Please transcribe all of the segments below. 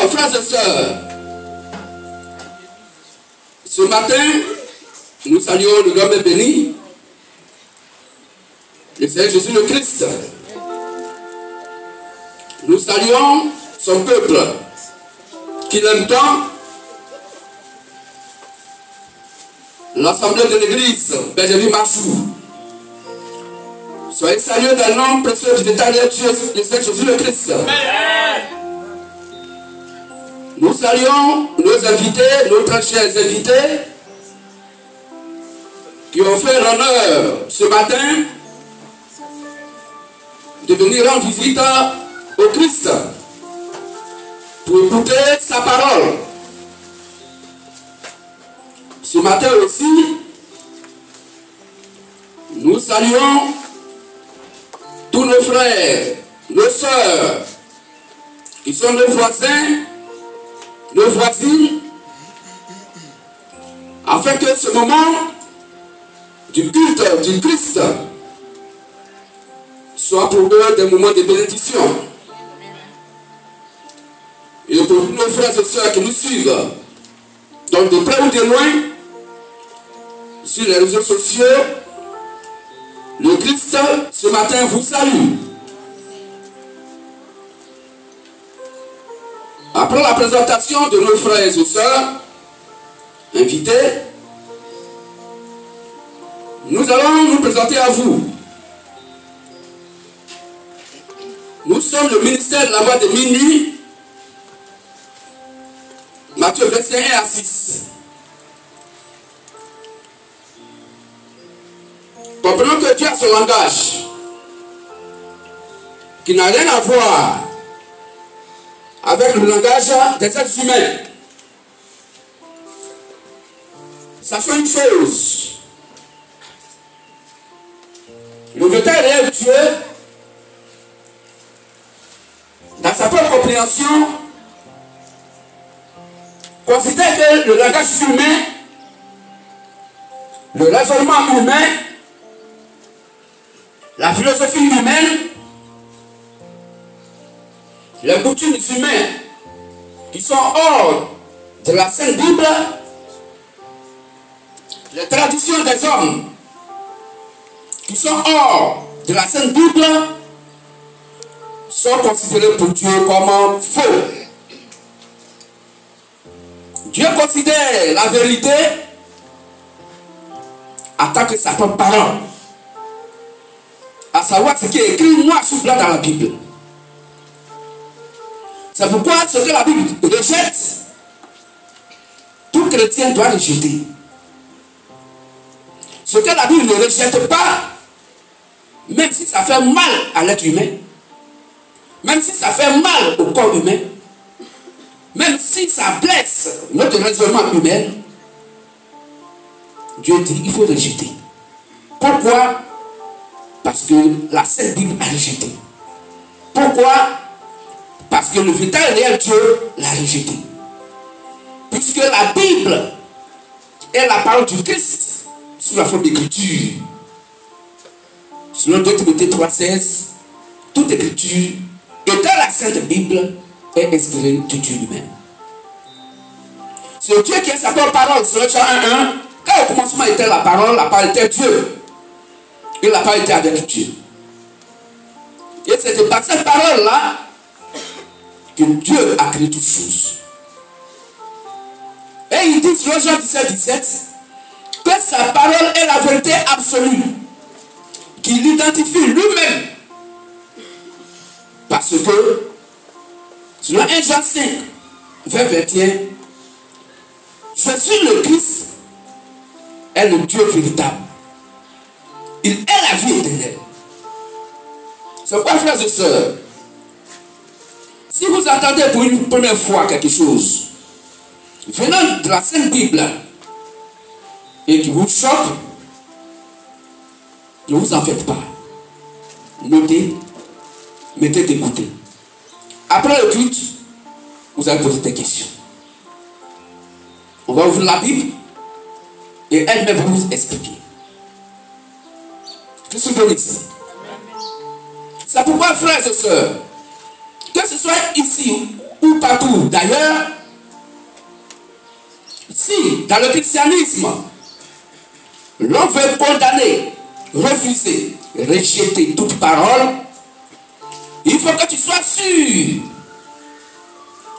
Alors, frères et sœurs, ce matin, nous saluons le homme béni, le Seigneur Jésus le Christ. Nous saluons son peuple qu'il aime tant, l'assemblée de l'église, Benjamin Marchou. Soyez salués dans le nom précieux du détail de Dieu, le Seigneur Jésus le Christ. Nous saluons nos invités, nos très chers invités, qui ont fait l'honneur ce matin de venir rendre visite au Christ pour écouter sa parole. Ce matin aussi, nous saluons tous nos frères, nos sœurs, qui sont nos voisins, nos voisines, afin que ce moment du culte du Christ soit pour eux des moments de bénédiction. Et pour tous nos frères et sœurs qui nous suivent, donc de près ou de loin, sur les réseaux sociaux, le Christ ce matin vous salue. Après la présentation de nos frères et sœurs invités, nous allons nous présenter à vous. Nous sommes le ministère de la voix de minuit, Matthieu 21 à 6. Comprenons que Dieu a ce langage qui n'a rien à voir avec le langage des êtres humains. Sachons une chose, le véritable réel Dieu, dans sa propre compréhension, considère que le langage humain, le raisonnement humain, la philosophie humaine, les coutumes humaines qui sont hors de la Sainte Bible, les traditions des hommes qui sont hors de la Sainte Bible sont considérées pour Dieu comme faux. Dieu considère la vérité en tant que sa propre parole, à savoir ce qui est écrit noir sur blanc dans la Bible. C'est pourquoi ce que la Bible rejette, tout chrétien doit rejeter. Ce que la Bible ne rejette pas, même si ça fait mal à l'être humain, même si ça fait mal au corps humain, même si ça blesse notre raisonnement humain, Dieu dit il faut rejeter. Pourquoi? Parce que la Sainte Bible a rejeté. Pourquoi? Parce que le véritable réel Dieu l'a rejeté. Puisque la Bible est la parole du Christ sous la forme d'écriture. Selon 2 Timothée 3,16, toute écriture et dans la Sainte Bible est inspirée de Dieu lui-même. C'est Dieu qui est sa propre parole. Selon Jean 1,1, quand au commencement était la parole était Dieu. Et la parole était avec Dieu. Et c'est par cette parole-là que Dieu a créé toutes choses. Et il dit sur Jean 17 que sa parole est la vérité absolue, qu'il identifie lui-même. Parce que, selon 1 Jean 5, vers 21, Jésus le Christ est le Dieu véritable. Il est la vie éternelle. C'est pourquoi, frères et sœurs, si vous entendez pour une première fois quelque chose venant de la Sainte Bible et qui vous choque, ne vous en faites pas. Notez, mettez d'écouter. Après le culte, vous allez poser des questions. On va ouvrir la Bible et elle-même va vous expliquer. Que ce bénisse. C'est pourquoi, frères et sœurs, que ce soit ici ou partout d'ailleurs, si dans le christianisme, l'on veut condamner, refuser, rejeter toute parole, il faut que tu sois sûr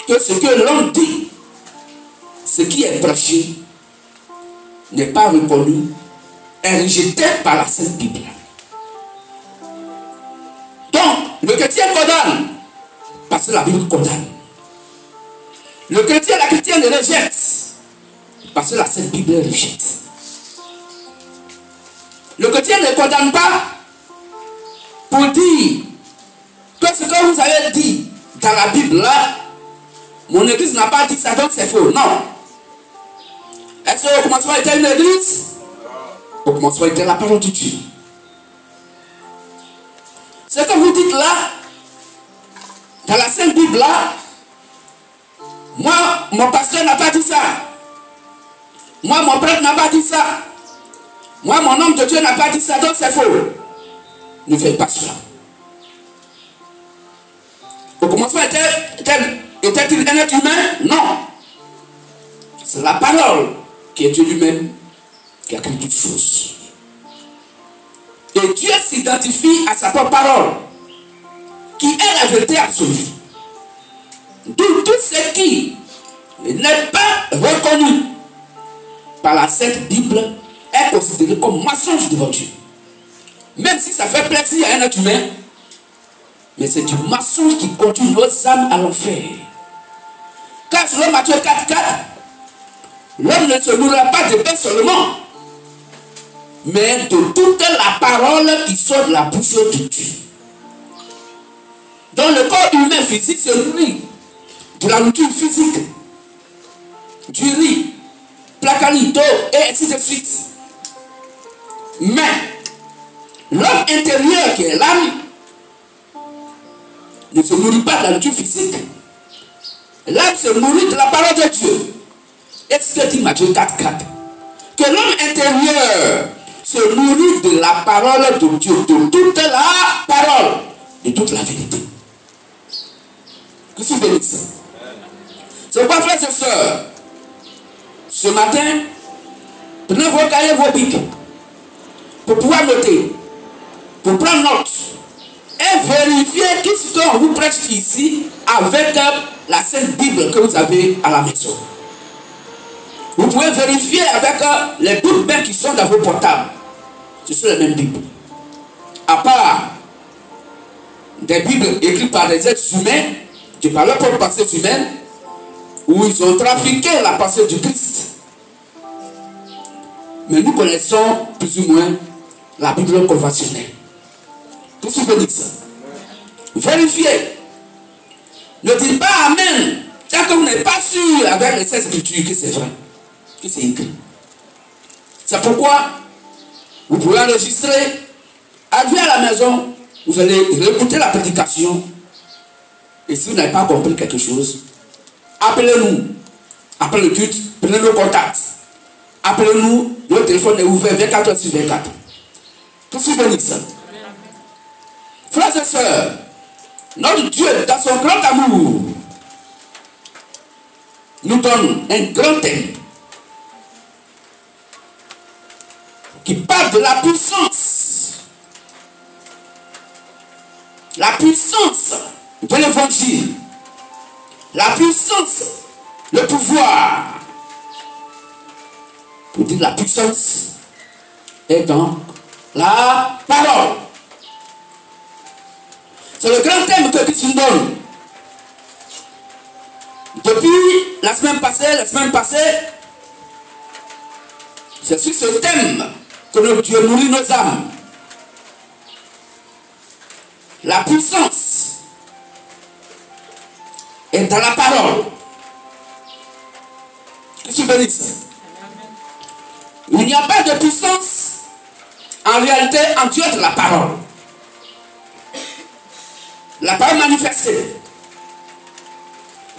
que ce que l'on dit, ce qui est prêché, n'est pas reconnu, est rejeté par la Sainte Bible. Donc, le chrétien condamne, parce que la Bible condamne. Le chrétien, la chrétienne le rejette, parce que la Sainte Bible rejette. Le chrétien ne condamne pas pour dire que ce que vous avez dit dans la Bible là, mon église n'a pas dit ça, donc c'est faux. Non. Est-ce qu'au commencement était une église? Au commencement était la parole de Dieu. Ce que vous dites là, dans la Sainte Bible là, moi, mon pasteur n'a pas dit ça. Moi, mon prêtre n'a pas dit ça. Moi, mon homme de Dieu n'a pas dit ça, donc c'est faux. Ne faites pas cela. Au commencement était-il un être humain? Non. C'est la parole qui est Dieu lui-même qui a créé toutes choses. Et Dieu s'identifie à sa propre parole, qui est la vérité absolue. D'où tout ce qui n'est pas reconnu par la Sainte Bible est considéré comme mensonge devant Dieu. Même si ça fait plaisir à un être humain, mais c'est du mensonge qui conduit nos âmes à l'enfer. Car selon Matthieu 4,4, l'homme ne se nourrira pas de pain seulement, mais de toute la parole qui sort de la bouche de Dieu. Donc le corps humain physique se nourrit de la nourriture physique, du riz, placalito et ainsi de suite. Mais l'homme intérieur qui est l'âme ne se nourrit pas de la nourriture physique. L'âme se nourrit de la parole de Dieu. Et ce que dit Matthieu 4,4, que l'homme intérieur se nourrit de la parole de Dieu, de toute la parole, de toute la vérité. Que c'est bénisse. C'est quoi, frères et sœurs? Ce matin, prenez vos cahiers, vos bics, pour pouvoir noter, pour prendre note, et vérifier tout ce qu'on vous prêche ici avec la Sainte Bible que vous avez à la maison. Vous pouvez vérifier avec les toutes mêmes qui sont dans vos portables. Ce sont les mêmes Bibles. À part des Bibles écrites par des êtres humains, qui par leur propre pensée humaine, où ils ont trafiqué la pensée du Christ. Mais nous connaissons plus ou moins la Bible conventionnelle. Tout ce que dit ça. Vérifiez. Ne dites pas Amen tant que vous n'êtes pas sûr avec les 16 Écritures que c'est vrai, que c'est écrit. C'est pourquoi vous pouvez enregistrer, arriver à la maison, vous allez réécouter la prédication. Et si vous n'avez pas compris quelque chose, appelez-nous. Après le culte, prenez nos contacts. Appelez-nous, le téléphone est ouvert 24 heures sur 24. Tout ce que ça. Frères et sœurs, notre Dieu, dans son grand amour, nous donne un grand thème qui parle de la puissance. La puissance de l'évangile. La puissance, le pouvoir. Pour dire la puissance est dans la parole. C'est le grand thème que Christ nous donne. Depuis la semaine passée, c'est sur ce thème que notre Dieu nourrit nos âmes. La puissance est dans la parole. Qu'est-ce que tu veux dire? Il n'y a pas de puissance en réalité en Dieu de la parole. La parole manifestée.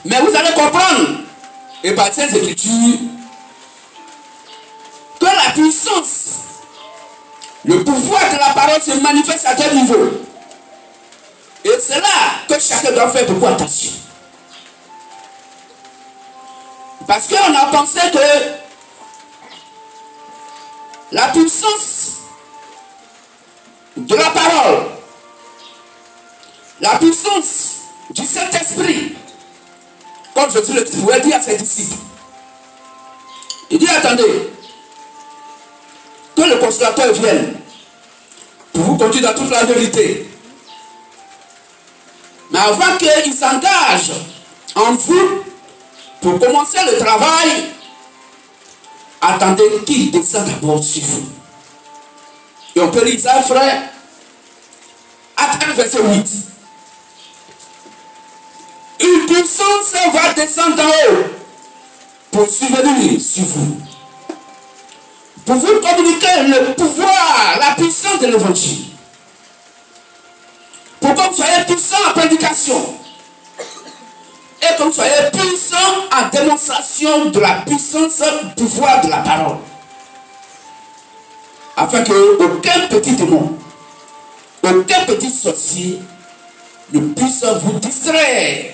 Mais vous allez comprendre, et par ces Écritures, que la puissance, le pouvoir de la parole se manifeste à deux niveaux. Et c'est là que chacun doit faire beaucoup attention. Parce qu'on a pensé que la puissance de la parole, la puissance du Saint-Esprit, comme Jésus le pouvait dire à ses disciples, il dit attendez, que le consolateur vienne pour vous conduire dans toute la vérité. Mais avant qu'il s'engage en vous pour commencer le travail, attendez qu'il descende d'abord sur vous. Et on peut lire ça, frère, Acte 1, verset 8. Une puissance va descendre en haut pour survenir sur vous. Pour vous communiquer le pouvoir, la puissance de l'évangile. Pour que vous soyez puissant en prédication. Et que vous soyez puissant en démonstration de la puissance, du pouvoir de la parole. Afin que aucun petit démon, aucun petit sorcier ne puisse vous distraire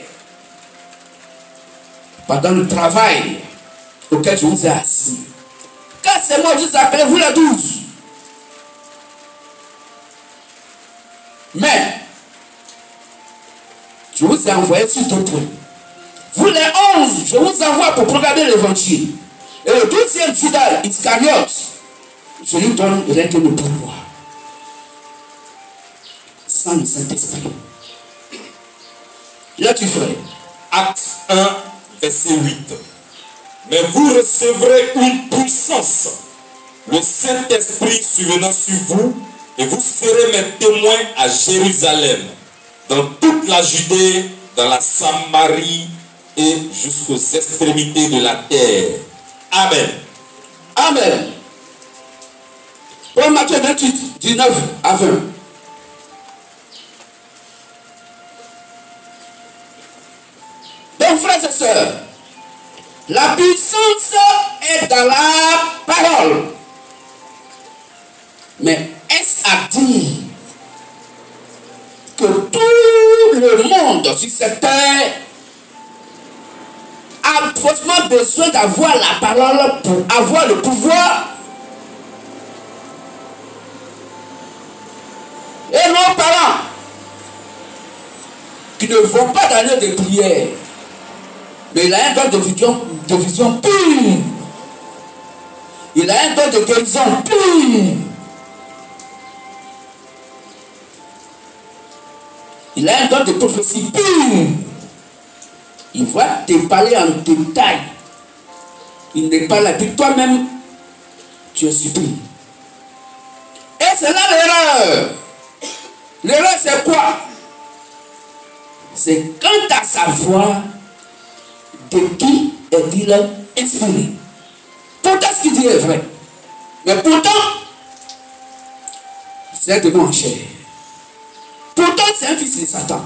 pendant le travail auquel je vous ai assis. Car c'est moi, je vous appelle, vous les 12. Mais, je vous ai envoyé sur d'autres. Vous les 11, je vous envoie pour proclamer l'évangile. Et le 12e Judas Iscariote, je lui donne rien que le pouvoir. Sans le Saint-Esprit. Là, tu ferais. Acte 1, verset 8. Mais vous recevrez une puissance, le Saint-Esprit survenant sur vous, et vous serez mes témoins à Jérusalem, dans toute la Judée, dans la Samarie et jusqu'aux extrémités de la terre. Amen. Amen. Pour Matthieu 28, 19 à 20. Donc, frères et sœurs, la puissance est dans la parole. Mais est-ce à dire que tout le monde sur cette terre a forcément besoin d'avoir la parole pour avoir le pouvoir? Et nos parents qui ne vont pas dans l'heure de prière, mais il a un don de vision pure. Il a un don de guérison pure. Il a un don de prophétie pure. Il va te parler en détail. Il n'est pas là. Puis toi-même, tu es surpris. Et c'est là l'erreur. L'erreur, c'est quoi? C'est quant à savoir de qui est-il inspiré. Pourtant, ce qu'il dit est vrai. Mais pourtant, c'est un démon en chair. Pourtant, c'est un fils de Satan.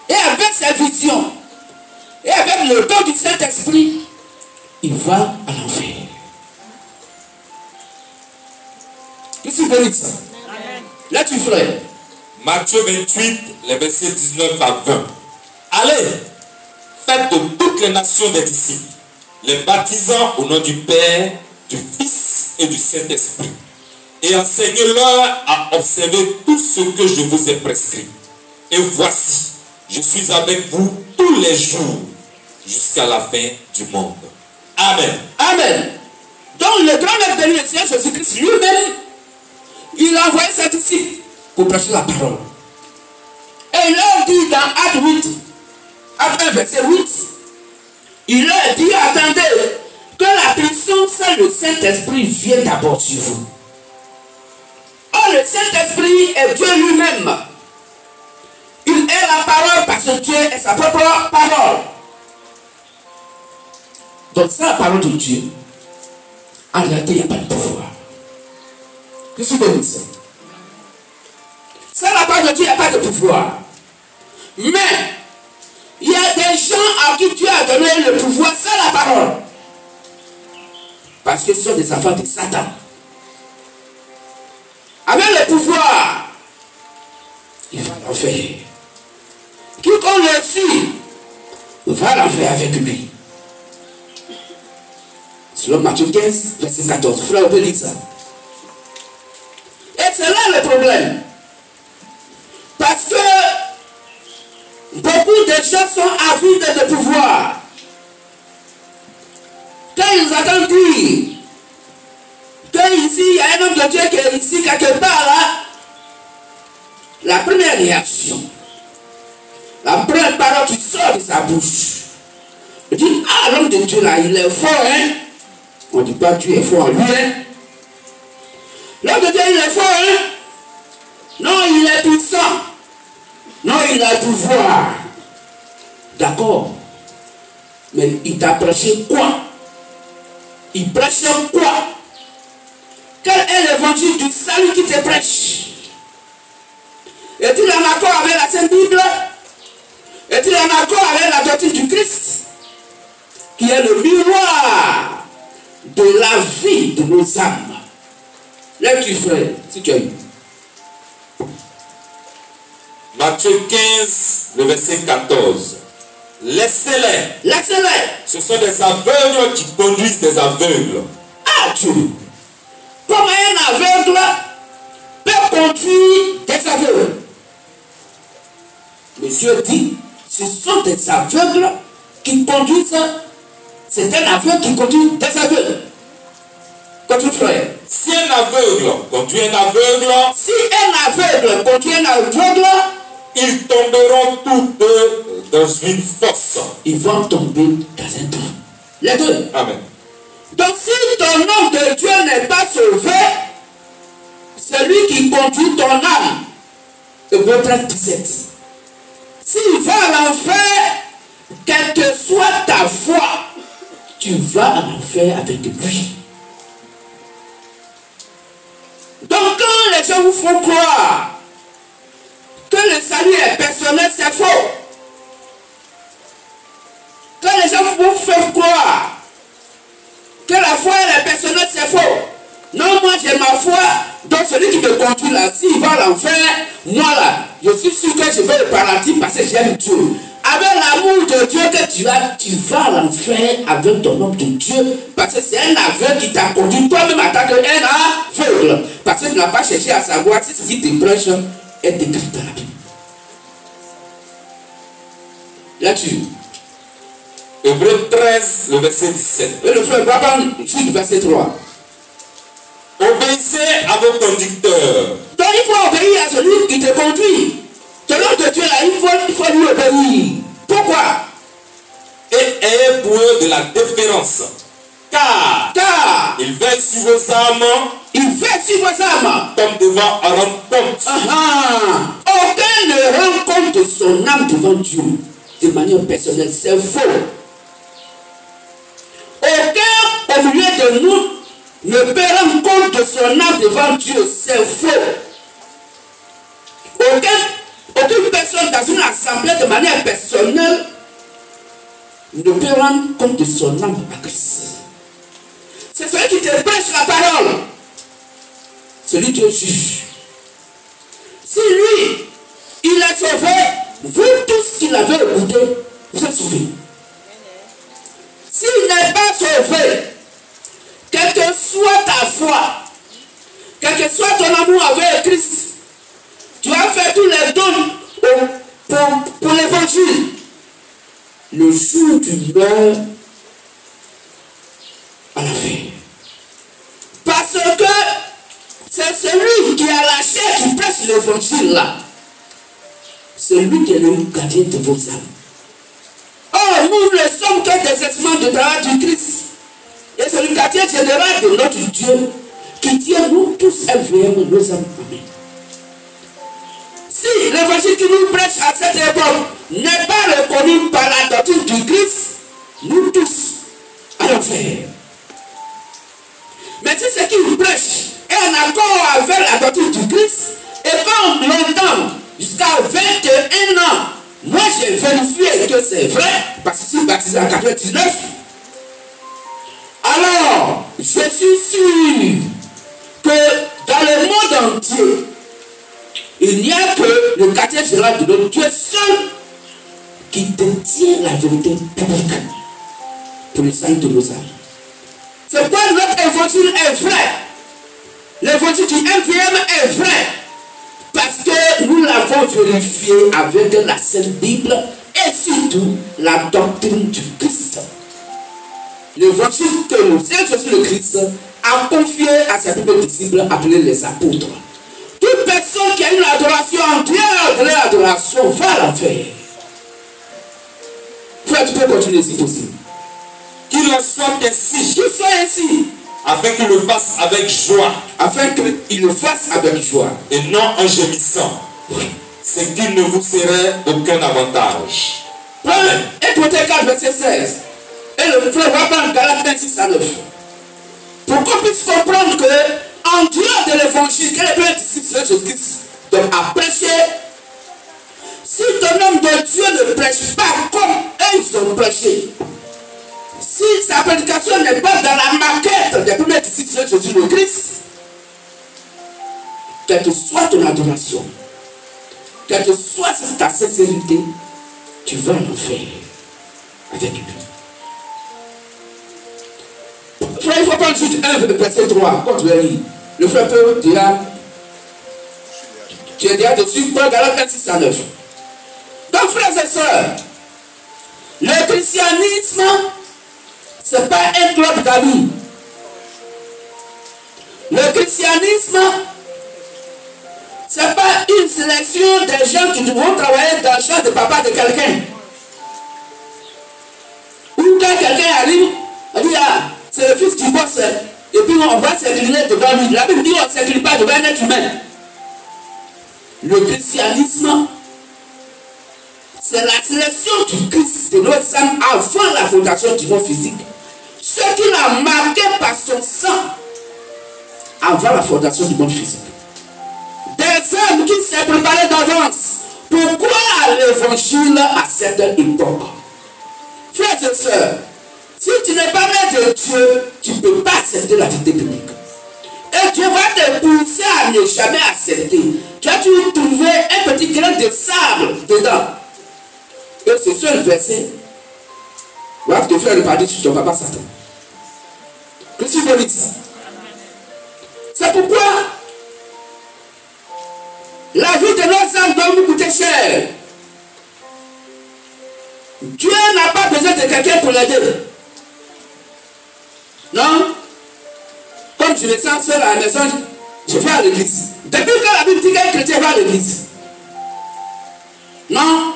Et avec sa vision, et avec le don du Saint-Esprit, il va à l'enfer. Qu'est-ce que tu dis ça? Là, tu ferais. Matthieu 28, les versets 19 à 20. Allez, faites de toutes les nations des disciples, les baptisant au nom du Père, du Fils et du Saint-Esprit, et enseignez-leur à observer tout ce que je vous ai prescrit. Et voici, je suis avec vous tous les jours, jusqu'à la fin du monde. Amen. Amen. Donc le grand maître de l'Union, Jésus-Christ lui-même, il a envoyé ses disciples pour prêcher la parole. Et il leur dit dans Acte 8, Acte 1, verset 8, il leur dit, attendez, que la puissance du Saint-Esprit vienne d'abord sur vous. Or, le Saint-Esprit est Dieu lui-même. Il est la parole parce que Dieu est sa propre parole. Donc, c'est la parole de Dieu. En réalité, il n'y a pas de pouvoir. Qu'est-ce que vous dites? C'est la parole de Dieu, il n'y a pas de pouvoir. Mais, il y a des gens à qui Dieu a donné le pouvoir, c'est la parole. Parce que ce sont des enfants de Satan. Avec le pouvoir, il va l'enfer. Quiconque le suit, va l'enfer avec lui. Selon Matthieu 15, verset 14. Frère, on peut lire ça. Et c'est là le problème. Parce que beaucoup de gens sont avides de pouvoir. Quand ils attendent dire qu'ici, il y a un homme de Dieu qui est ici, quelque part là, la première réaction, la première parole qui sort de sa bouche, il dit, ah, l'homme de Dieu là, il est fort, hein. On ne dit pas Dieu est fort en lui, hein. L'homme de Dieu, il est fort, hein. Non, il est puissant. Non, il a le pouvoir. D'accord. Mais il t'a prêché quoi? Il prêche quoi? Quel est l'évangile du salut qui te prêche? Est-il en accord avec la Sainte Bible? Est-il en accord avec la doctrine du Christ? Qui est le miroir de la vie de nos âmes. Lève-tu, frère, si tu as eu. Matthieu 15, le verset 14. Laissez-les. Laissez-les. Ce sont des aveugles qui conduisent des aveugles. Ah Dieu. Comment un aveugle peut conduire des aveugles? Monsieur dit, ce sont des aveugles qui conduisent. C'est un aveugle qui conduit des aveugles. Contre frère. Si un aveugle conduit un aveugle, si un aveugle conduit un aveugle, ils tomberont tous deux dans une fosse. Ils vont tomber dans un trou. Les deux. Amen. Donc si ton homme de Dieu n'est pas sauvé, celui qui conduit ton âme, Hébreux 13:17. S'il va à l'enfer, quelle que soit ta foi, tu vas à l'enfer avec lui. Donc quand les gens vous font croire que le salut est personnel, c'est faux. Quand les gens vous font croire que la foi est personnelle, c'est faux. Non, moi j'ai ma foi, donc celui qui me conduit là, s'il va à l'enfer, moi là, je suis sûr que je vais le paradis parce que j'aime Dieu. Avec l'amour de Dieu que tu as, tu vas à l'enfer avec ton homme de Dieu, parce que c'est un aveugle qui t'a conduit toi-même en tant qu'un aveugle. Parce que tu n'as pas cherché à savoir si ce qui te prêche est écrit dans la Bible. Là-dessus. Hébreux 13, le verset 17. Et le frère Brabant, juste verset 3. Obéissez à vos conducteurs. Donc il faut obéir à celui qui te conduit. Selon que Dieu là, il faut lui obéir. Pourquoi? Et ayez pour eux de la déférence. Car il veille sur vos âmes. Il veille sur vos âmes. Comme devant en rendre compte. Aucun ne rend compte de son âme devant Dieu de manière personnelle. C'est faux. Aucun au milieu de nous ne peut rendre compte de son âme devant Dieu. C'est faux. Aucune personne dans une assemblée de manière personnelle ne peut rendre compte de son âme à Christ. C'est celui qui te prêche la parole. Celui qui est juge. Si lui, il est sauvé, vous tous qui l'avez écouté, vous êtes sauvés. S'il n'est pas sauvé, quelle que soit ta foi, quel que soit ton amour avec Christ, tu as fait tous les dons pour l'évangile. Le jour où tu meurs à la fin. Parce que c'est celui qui a la chair qui prêche l'évangile là. C'est lui qui est le gardien de vos âmes. Or, nous ne sommes que des instruments de travail du Christ. Et c'est le gardien général de notre Dieu qui tient nous tous éveillés nos âmes. Amen. Si l'évangile qui nous prêche à cette époque n'est pas reconnu par la doctrine du Christ, nous tous allons faire. Mais si ce qu'il prêche est en accord avec la doctrine du Christ, et comme longtemps, jusqu'à 21 ans, moi j'ai vérifié que c'est vrai, parce que je suis baptisé en 99, alors je suis sûr que dans le monde entier, il n'y a que le quartier général de notre Dieu seul qui détient la vérité publique pour le salut de nos âmes. C'est pourquoi notre évangile est vrai. L'évangile du MVM est vrai. Parce que nous l'avons vérifié avec la Sainte Bible et surtout la doctrine du Christ. L'évangile que nous, Seigneur Jésus le Christ, a confié à ses propres disciples appelés les apôtres. Toute personne qui a une adoration en dehors de l'adoration va la faire. Frère, tu peux continuer si possible. Qu'il en soit ainsi. Qu'il soit ainsi. Afin qu'il le fasse avec joie. Afin qu'il le fasse avec joie. Et non en gémissant. Oui. C'est qu'il ne vous serait aucun avantage. Amen. Et Timothée 4, verset 16. Et le frère va prendre Galates 26 à 9. Pour qu'on puisse comprendre que, en dehors de l'évangile, quel est le disciple de Jésus-Christ donc à prêcher, si ton homme de Dieu ne prêche pas comme eux ils ont prêché, si sa prédication n'est pas dans la maquette des premiers disciples de Jésus le Christ, quelle que soit ton adoration, quelle que soit ta sincérité, tu vas le faire avec lui. Frère, il faut prendre juste un verset 3. Quand tu vas lire, le frère peut dire, tu es déjà dessus, prends Galates 26 à 9. Donc, frères et sœurs, le christianisme, ce n'est pas un club d'amis. Le christianisme, ce n'est pas une sélection des gens qui vont travailler dans le champ de papa de quelqu'un. Ou quand quelqu'un arrive, on dit, ah, c'est le fils du boss, et puis on va s'incliner devant lui. La Bible dit, on ne s'incline pas devant un être humain. Le christianisme, c'est la sélection du Christ de notre âme avant la fondation du monde physique. Ce qu'il a marqué par son sang avant la fondation du monde physique. Des hommes qui s'est préparés d'avance. Pourquoi l'évangile à cette époque? Frères et sœurs, si tu n'es pas maître de Dieu, tu ne peux pas accepter la vérité publique. Et Dieu va te pousser à ne jamais accepter. Tu vas toujours trouver un petit grain de sable dedans. Et ce seul verset va te faire le paradis sur ton papa Satan. Que tu veux dire ça? C'est pourquoi la vie de nos âmes doit nous coûter cher. Dieu n'a pas besoin de quelqu'un pour l'aider. Non? Comme je me sens seul à la maison, je vais à l'église. Depuis quand la Bible dit qu'un chrétien va à l'église? Non?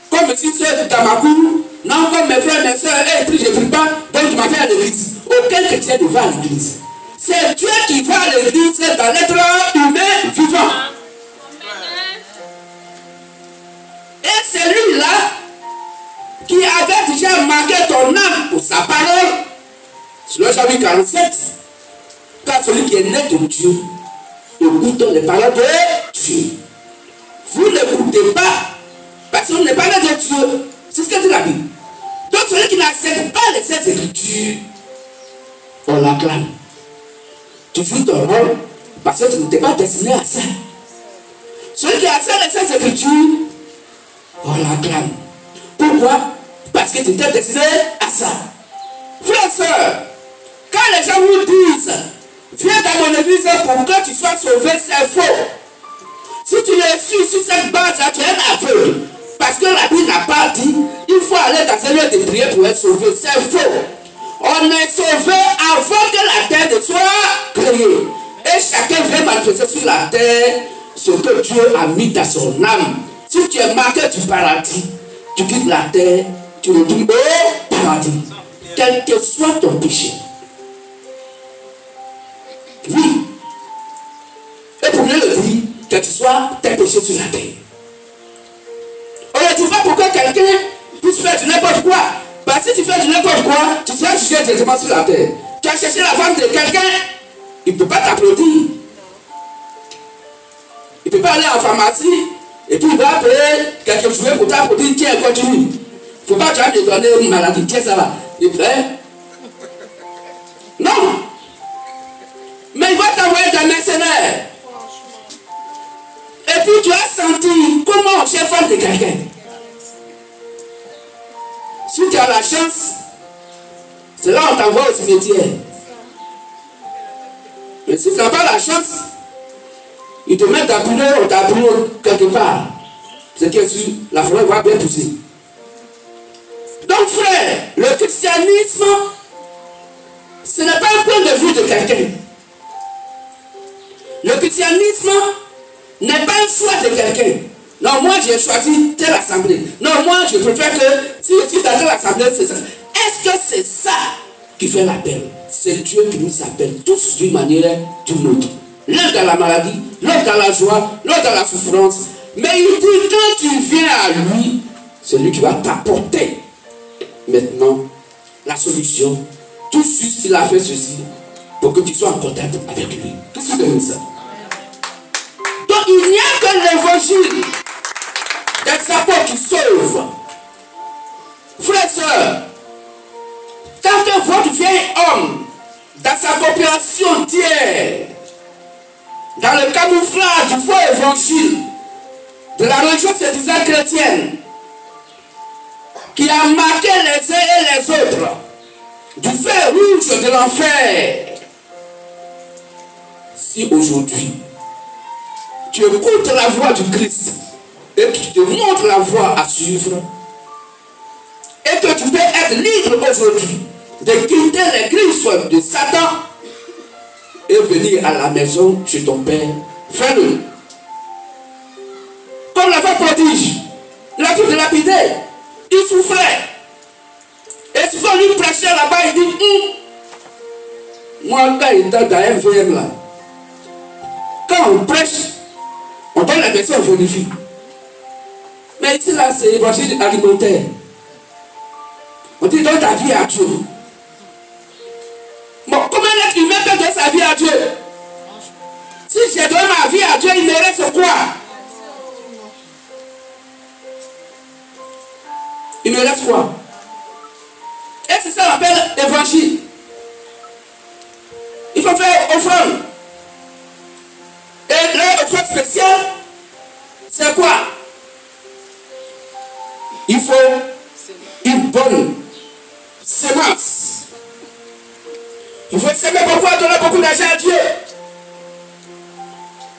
Comme si tu es dans ma cour, non, comme mes frères, mes soeurs, hey, je ne prie pas, donc je m'en vais à l'église. Aucun chrétien ne va à l'église. C'est Dieu qui va à l'église dans l'être humain vivant. Et c'est lui-là qui avait déjà marqué ton âme pour sa parole. Sur le chapitre 47, car celui qui est né de Dieu écoute les paroles de Dieu. Vous n'écoutez pas parce que vous n'êtes pas né de Dieu. C'est ce que dit la Bible. Donc celui qui n'accepte pas les Saintes Écritures, on l'acclame. Tu joues ton rôle parce que tu n'étais pas destiné à ça. Celui qui accepte les Saintes Écritures, on l'acclame. Pourquoi? Parce que tu étais destiné à ça. Frères et sœurs, quand les gens vous disent viens dans mon église pour que tu sois sauvé, c'est faux. Si tu le suis sur cette base-là, tu es un aveugle. Parce que la Bible n'a pas dit il faut aller dans un lieu de prière pour être sauvé. C'est faux. On est sauvé avant que la terre ne soit créée. Et chacun vient manifester sur la terre ce que Dieu a mis dans son âme. Si tu es marqué du paradis, tu quittes la terre, tu retournes au paradis. Quel que soit ton péché. Oui. Et pour mieux le dire, que tu sois tes péchés sur la terre. On ne dit pas pourquoi quelqu'un puisse faire du n'importe quoi. Parce que si tu fais du n'importe quoi, tu seras jugé directement sur la terre. Tu as cherché la femme de quelqu'un, il ne peut pas t'applaudir. Il ne peut pas aller en pharmacie et puis il va appeler quelques jouets pour t'applaudir. Tiens, continue. Il ne faut pas que tu vas me donner une maladie. Tiens, ça va. Il est prêt? Non. Mais il va t'envoyer des mercenaires. Et puis tu as senti comment on cherche femme de quelqu'un. Si tu as la chance, c'est là on t'envoie au cimetière. Mais si tu n'as pas la chance, ils te mettent ta boulot quelque part. C'est que la forêt va bien pousser. Donc frère, le christianisme, ce n'est pas un point de vue de quelqu'un. Le christianisme n'est pas un choix de quelqu'un. Non, moi j'ai choisi telle assemblée. Non, moi je préfère que si je suis dans telle assemblée, c'est ça. Est-ce que c'est ça qui fait l'appel? C'est Dieu qui nous appelle tous d'une manière ou d'une autre. L'un dans la maladie, l'autre dans la joie, l'autre dans la souffrance. Mais il dit, quand tu viens à lui, c'est lui qui va t'apporter maintenant la solution. Tout juste il a fait ceci pour que tu sois en contact avec lui. Qu'est-ce que c'est ça? Donc il n'y a que l'évangile des apôtres qui sauve. Frères et sœurs, tant que votre vieil homme, dans sa compréhension d'hier, dans le camouflage du faux évangile, de la religion se disant chrétienne, qui a marqué les uns et les autres, du fer rouge de l'enfer. Si aujourd'hui, tu écoutes la voix du Christ et qu'il te montre la voie à suivre, et que tu peux être libre aujourd'hui de quitter les griffes de Satan et venir à la maison chez ton Père, fais-le. Comme l'enfant prodige, il a tout dilapidé, il souffrait. Et souvent lui prêchait là-bas, il dit, moi quand il était dans un VM là, quand on prêche, on donne la version, on vérifie. Mais ici là, c'est l'évangile alimentaire. On dit donne ta vie à Dieu. Bon, comment l'être humain peut donner sa vie à Dieu? Si j'ai donné ma vie à Dieu, il me reste quoi? Il me reste quoi? Et c'est ça qu'on appelle l'évangile. Il faut faire offrande. Et l'offrande spéciale, c'est quoi? Il faut une bonne semence. Il faut s'aimer beaucoup, donner beaucoup d'argent à Dieu.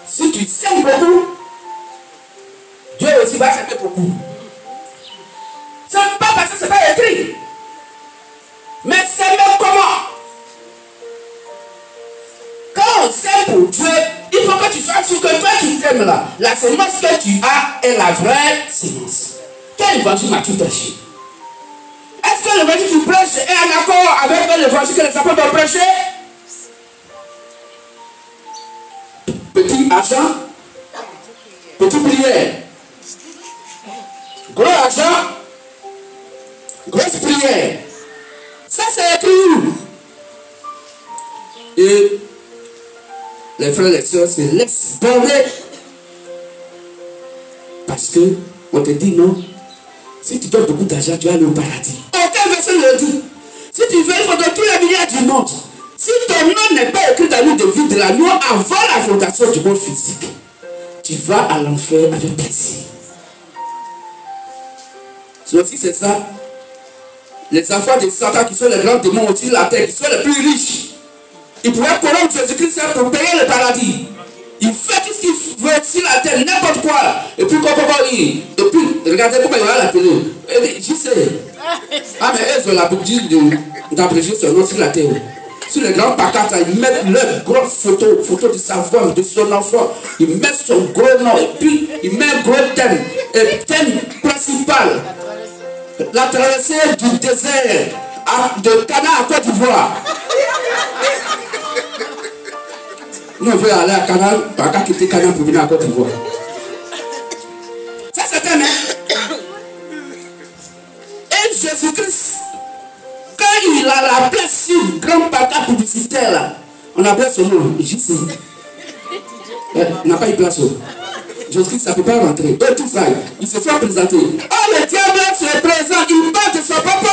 Si tu sèmes beaucoup, Dieu aussi va s'aimer beaucoup. Ce n'est pas parce que ce n'est pas écrit. Mais s'aimer comment? Quand on s'aime pour Dieu, il faut que tu sois sûr que toi qui s'aimes là, la semence que tu as est la vraie semence. Quel évangile m'as-tu prêché? Est-ce que l'évangile que tu prêches est en accord avec l'évangile que les apôtres ont prêché? Petit argent, petite prière. Gros argent, grosse prière. Ça c'est écrit. Et les frères et les sœurs se laissent border. Parce que on te dit non. Si tu donnes beaucoup d'argent, tu vas aller au paradis. Aucun verset ne le dit. Si tu veux, il faut donner tous les milliards du monde. Si ton nom n'est pas écrit dans le livre de vie de l'agneau avant la fondation du monde physique, tu vas à l'enfer avec plaisir. Aussi, c'est ça. Les enfants de Satan qui sont les grands démons au-dessus de la terre, qui sont les plus riches, ils pourraient corrompre Jésus-Christ pour payer le paradis. Il fait tout ce qu'il veut sur la terre, n'importe quoi. Et puis, regardez comment il va l'appeler. Je sais. Ah, mais eux ont l'habitude d'abréger son nom sur la terre. Sur les grands pacates, ils mettent leur grosse photo de sa femme, de son enfant. Ils mettent son gros nom. Et puis, ils mettent un gros thème. Et thème principal, la traversée du désert de Cana à Côte d'Ivoire. Nous, on veut aller à Cana, on va quitter Cana pour venir à Côte d'Ivoire. Ça, c'est un mec. Et Jésus-Christ, quand il a la place sur le grand pancarte publicitaire, là, on appelle son nom, Jésus. Il n'a pas eu place. Jésus-Christ, ça ne peut pas rentrer. Et tout ça, il se fait présenter. Oh, le diable se présente, il part de son propre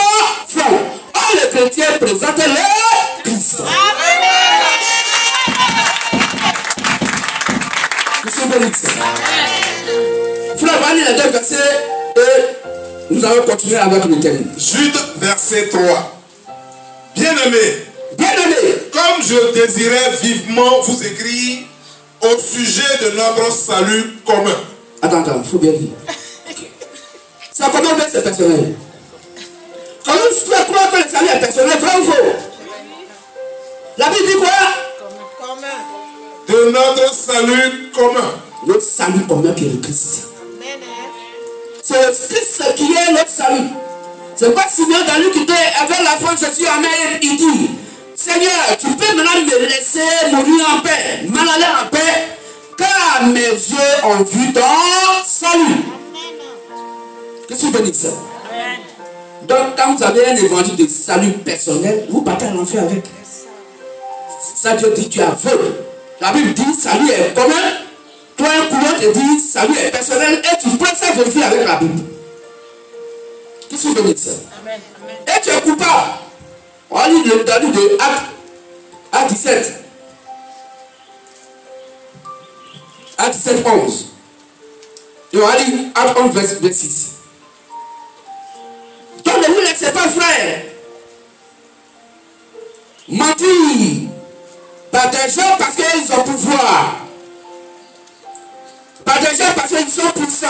front. Oh, le chrétien présente le Christ. Frère, allez les deux versets et nous allons continuer avec le thème. Jude, verset 3. Bien-aimés, Bien-aimé, comme je désirais vivement vous écrire au sujet de notre salut commun. Attends, il faut bien dire. Ça comment bien c'est personnel. Quand on se fait croire que le salut est personnel, vrai ou faux? La Bible dit quoi? De notre salut commun. Notre salut commun qui est le Christ. C'est le Christ qui est notre salut. C'est quoi Simeon dans lui qui était avec la foi de Jésus, amen, il dit, Seigneur, tu peux maintenant me laisser mourir en paix, m'en aller en paix, car mes yeux ont vu ton salut. Qu'est-ce que vous bénissez ça? Donc, quand vous avez un évangile de salut personnel, vous partez à l'enfer avec. Ça, Dieu dit, tu es aveugle. La Bible dit, salut est commun. Toi, un courant te dit, salut est personnel, et tu prends ça vérifier avec la Bible. Qu'est-ce que vous bénissez ça? Et tu es coupable. On lit le livre de Actes 17. Actes 17, 11. Et on lit Actes 11, verset 6. Donc ne vous laissez pas, frère, mentir par des gens parce qu'ils ont pouvoir, par des gens parce qu'ils sont puissants.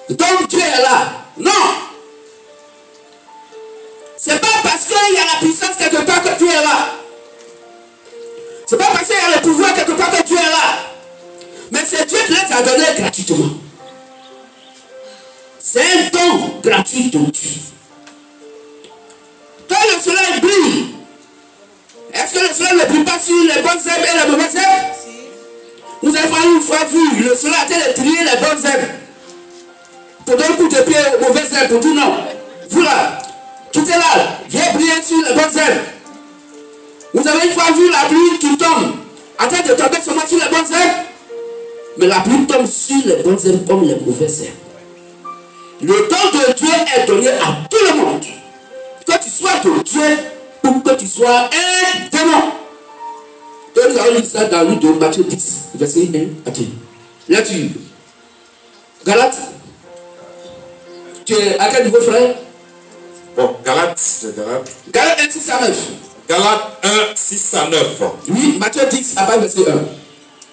Donc Dieu est là. Non. C'est pas parce qu'il y a la puissance quelque part que Dieu est là. C'est pas parce qu'il y a le pouvoir quelque part que Dieu est là. Mais c'est Dieu qui les a donnés gratuitement. C'est un don gratuit de Dieu. Quand le soleil brille, est-ce que le soleil ne brille pas sur les bonnes herbes et les mauvaises herbes? Vous avez une fois vu le soleil a été de trier les bonnes herbes pour donner un coup de pied aux mauvaises herbes, pour dire non. Vous là, quittez là, viens briller sur les bonnes herbes. Vous avez une fois vu la pluie qui tombe en train de tomber seulement sur les bonnes herbes, mais la pluie tombe sur les bonnes herbes comme les mauvaises herbes. Le don de Dieu est donné à tout le monde. Que tu sois de Dieu ou que tu sois un démon. Et nous avons lu ça dans le livre de Matthieu 10, verset 1 à 2. Là-dessus, Galates, tu es à quel niveau, frère? Bon, Galates 1, 6 à 9. Galates 1, 6 à 9. Oui, Matthieu 10, à part verset 1.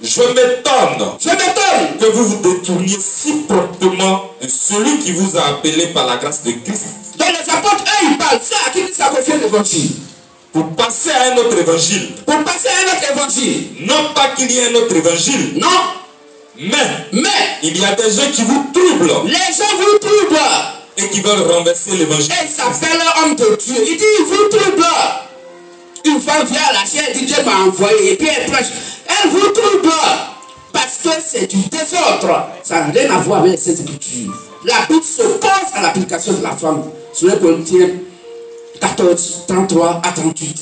Je m'étonne que vous vous détourniez si promptement de celui qui vous a appelé par la grâce de Christ. Donc les apôtres, eux, ils parlent. C'est à qui ils s'ont confié l'évangile. Pour passer à un autre évangile. Pour passer à un autre évangile. Non pas qu'il y ait un autre évangile. Non. Mais il y a des gens qui vous troublent. Les gens vous troublent. Et qui veulent renverser l'évangile. Et il s'appelle homme de Dieu. Il dit, il vous trouble. Une femme vient à la chair, elle dit, Dieu m'a envoyé. Et puis elle prêche. Elle vous trouble. Parce que c'est du désordre. Ça n'a rien à voir avec cette écriture. La Bible s'oppose à l'application de la femme. Sur 1 Corinthiens 14, 33 à 38.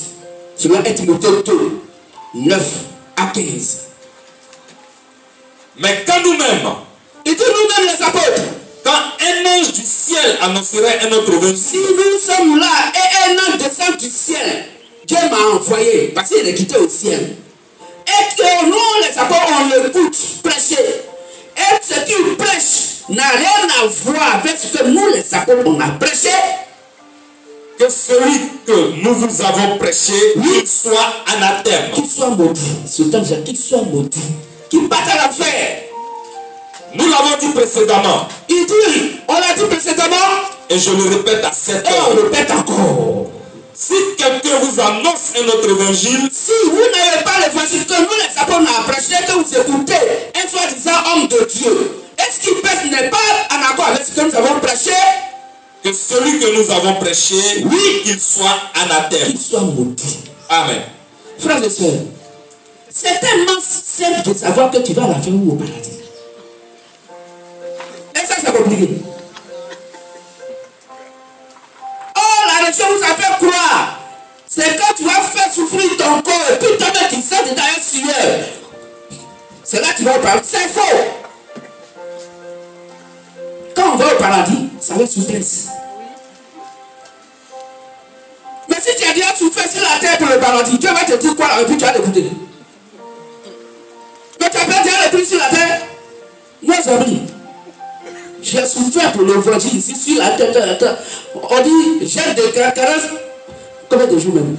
Sur 1 Timothée 2, 9 à 15. Mais quand nous-mêmes, il dit nous-mêmes les apôtres, quand un ange du ciel annoncerait un autre évangile, si nous sommes là et un ange descend du ciel, Dieu m'a envoyé parce qu'il est quitté au ciel. Et que nous, les apôtres, on l'écoute prêcher. Et ce qu'il prêche n'a rien à voir avec ce que nous, les apôtres, on a prêché. Que celui que nous vous avons prêché, qu'il soit anathème. Qu'il soit maudit. Qu'il soit maudit. Qu'il parte à l'enfer. Nous l'avons dit précédemment. Il dit, on l'a dit précédemment. Et je le répète à cette heure. Et on le répète encore. Si quelqu'un vous annonce un autre évangile, si vous n'avez pas l'évangile que nous les apôtres on a prêché, que vous écoutez un soi-disant homme de Dieu, est-ce qu'il n'est pas en accord avec ce que nous avons prêché? Que celui que nous avons prêché, oui, qu'il soit anathème. Qu'il soit maudit. Amen. Frères et sœurs, c'est tellement simple de savoir que tu vas à la fin ou au paradis. Et ça, c'est compliqué. La religion vous a fait croire, c'est quand tu vas faire souffrir ton corps et puis toi-même tu sens dedans un sueur. C'est là que tu vas au paradis. C'est faux. Quand on va au paradis, ça va être souffrance. Mais si tu as déjà souffert sur la terre pour le paradis, Dieu va te dire quoi et puis tu vas l'écouter. Mais tu as pas déjà le prix sur la terre. Moi j'ai appris. J'ai souffert pour le l'évangile ici sur la tête. On dit, j'ai des carences. Combien de jours même?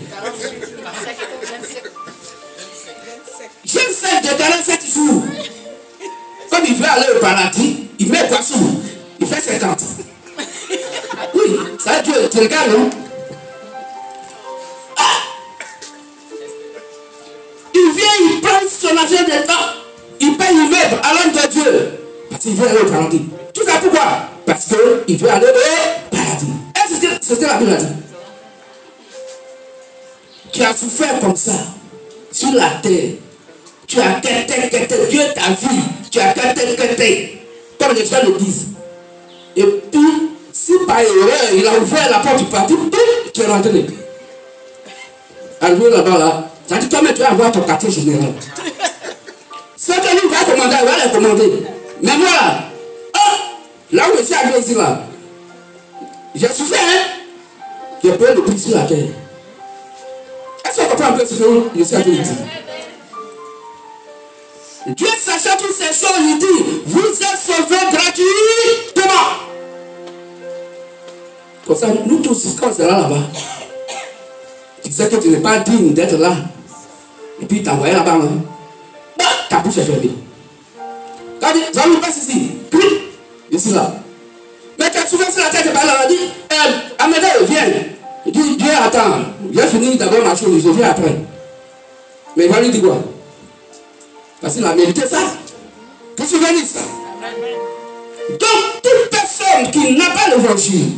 fait de 47 jours. Comme il veut aller au paradis, il met poisson. Il fait 50. Oui, ça Dieu, tu regardes, non? Ah! Il vient, il prend son argent de temps, il paye une meuble à l'homme de Dieu. Parce qu'il veut aller au paradis. Tout ça pourquoi? Parce qu'il veut aller au paradis. Est-ce que c'est ce que la Bible a dit? Tu as souffert comme ça, sur la terre. Tu as quitté, Dieu t'a vu. Tu as quitté, comme les gens le disent. Et puis, si par erreur, il a ouvert la porte du paradis, tu es rentré. Arrivé là-bas, là, ça dit toi-même, tu vas avoir ton quartier général. Ce que lui va commander, il va les commander. Mais moi, là, là où je suis arrivé ici, là, j'ai souffert, hein. J'ai payé le prix sur la terre. Est-ce qu'on comprend un peu ce que je suis en train de dire? Dieu, sachant toutes ces choses, il dit, vous êtes sauvés gratuitement. Comme ça, nous tous, quand on sera là-bas, tu sais que tu n'es pas digne d'être là. Et puis, t'envoies là-bas, hein? Ta bouche est fermée. Quand tu vas nous passer ici, je suis là. Mais tu as souvent sur la tête, tu vas dit, Amédée, viens. Il dit, Dieu, attends, j'ai fini d'abord ma chose, je viens après. Mais il va lui dire quoi? Parce qu'il a mérité ça. Que tu veux dire ça? Donc, toute personne qui n'a pas l'évangile,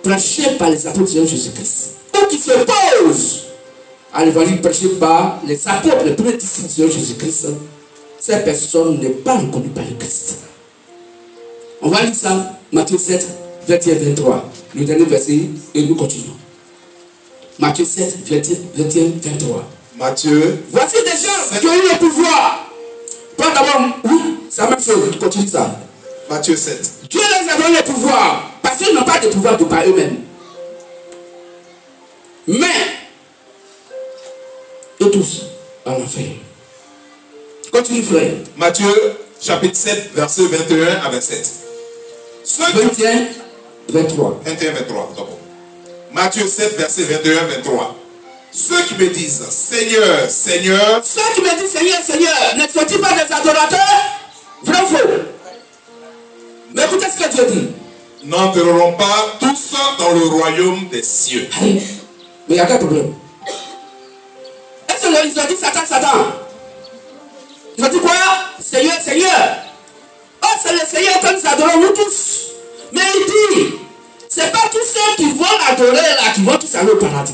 prêchée par les apôtres de Jésus-Christ, ou qui se pose à l'évangile prêché par les apôtres, les premiers disciples de Jésus-Christ, cette personne n'est pas reconnue par le Christ. On va lire ça, Matthieu 7, 21, 23. Le dernier verset, et nous continuons. Matthieu 7, 21, 23. Matthieu. Voici des gens qui ont eu le pouvoir. Pas d'abord, oui, c'est la même chose, continue ça. Matthieu 7. Dieu les a donné le pouvoir, parce qu'ils n'ont pas de pouvoir de par eux-mêmes. Mais, eux tous, en enfer. Continue, frère. Matthieu, chapitre 7, verset 21 à 27. 21, 23. 21, 23, d'abord. Matthieu 7, verset 21, 23. Ceux qui me disent, Seigneur, Seigneur. Ceux qui me disent, Seigneur, Seigneur, ne sont-ils pas des adorateurs? Vrai ou faux? Mais écoutez ce que Dieu dit. N'entreront pas tous dans le royaume des cieux. Allez. Mais il y a quel problème? Est-ce qu'ils ont dit Satan, Satan? Ils ont dit quoi? Seigneur, Seigneur. Oh, c'est le Seigneur que nous adorons, nous tous. Mais il dit, c'est pas tous ceux qui vont l'adorer là, qui vont tous aller au paradis.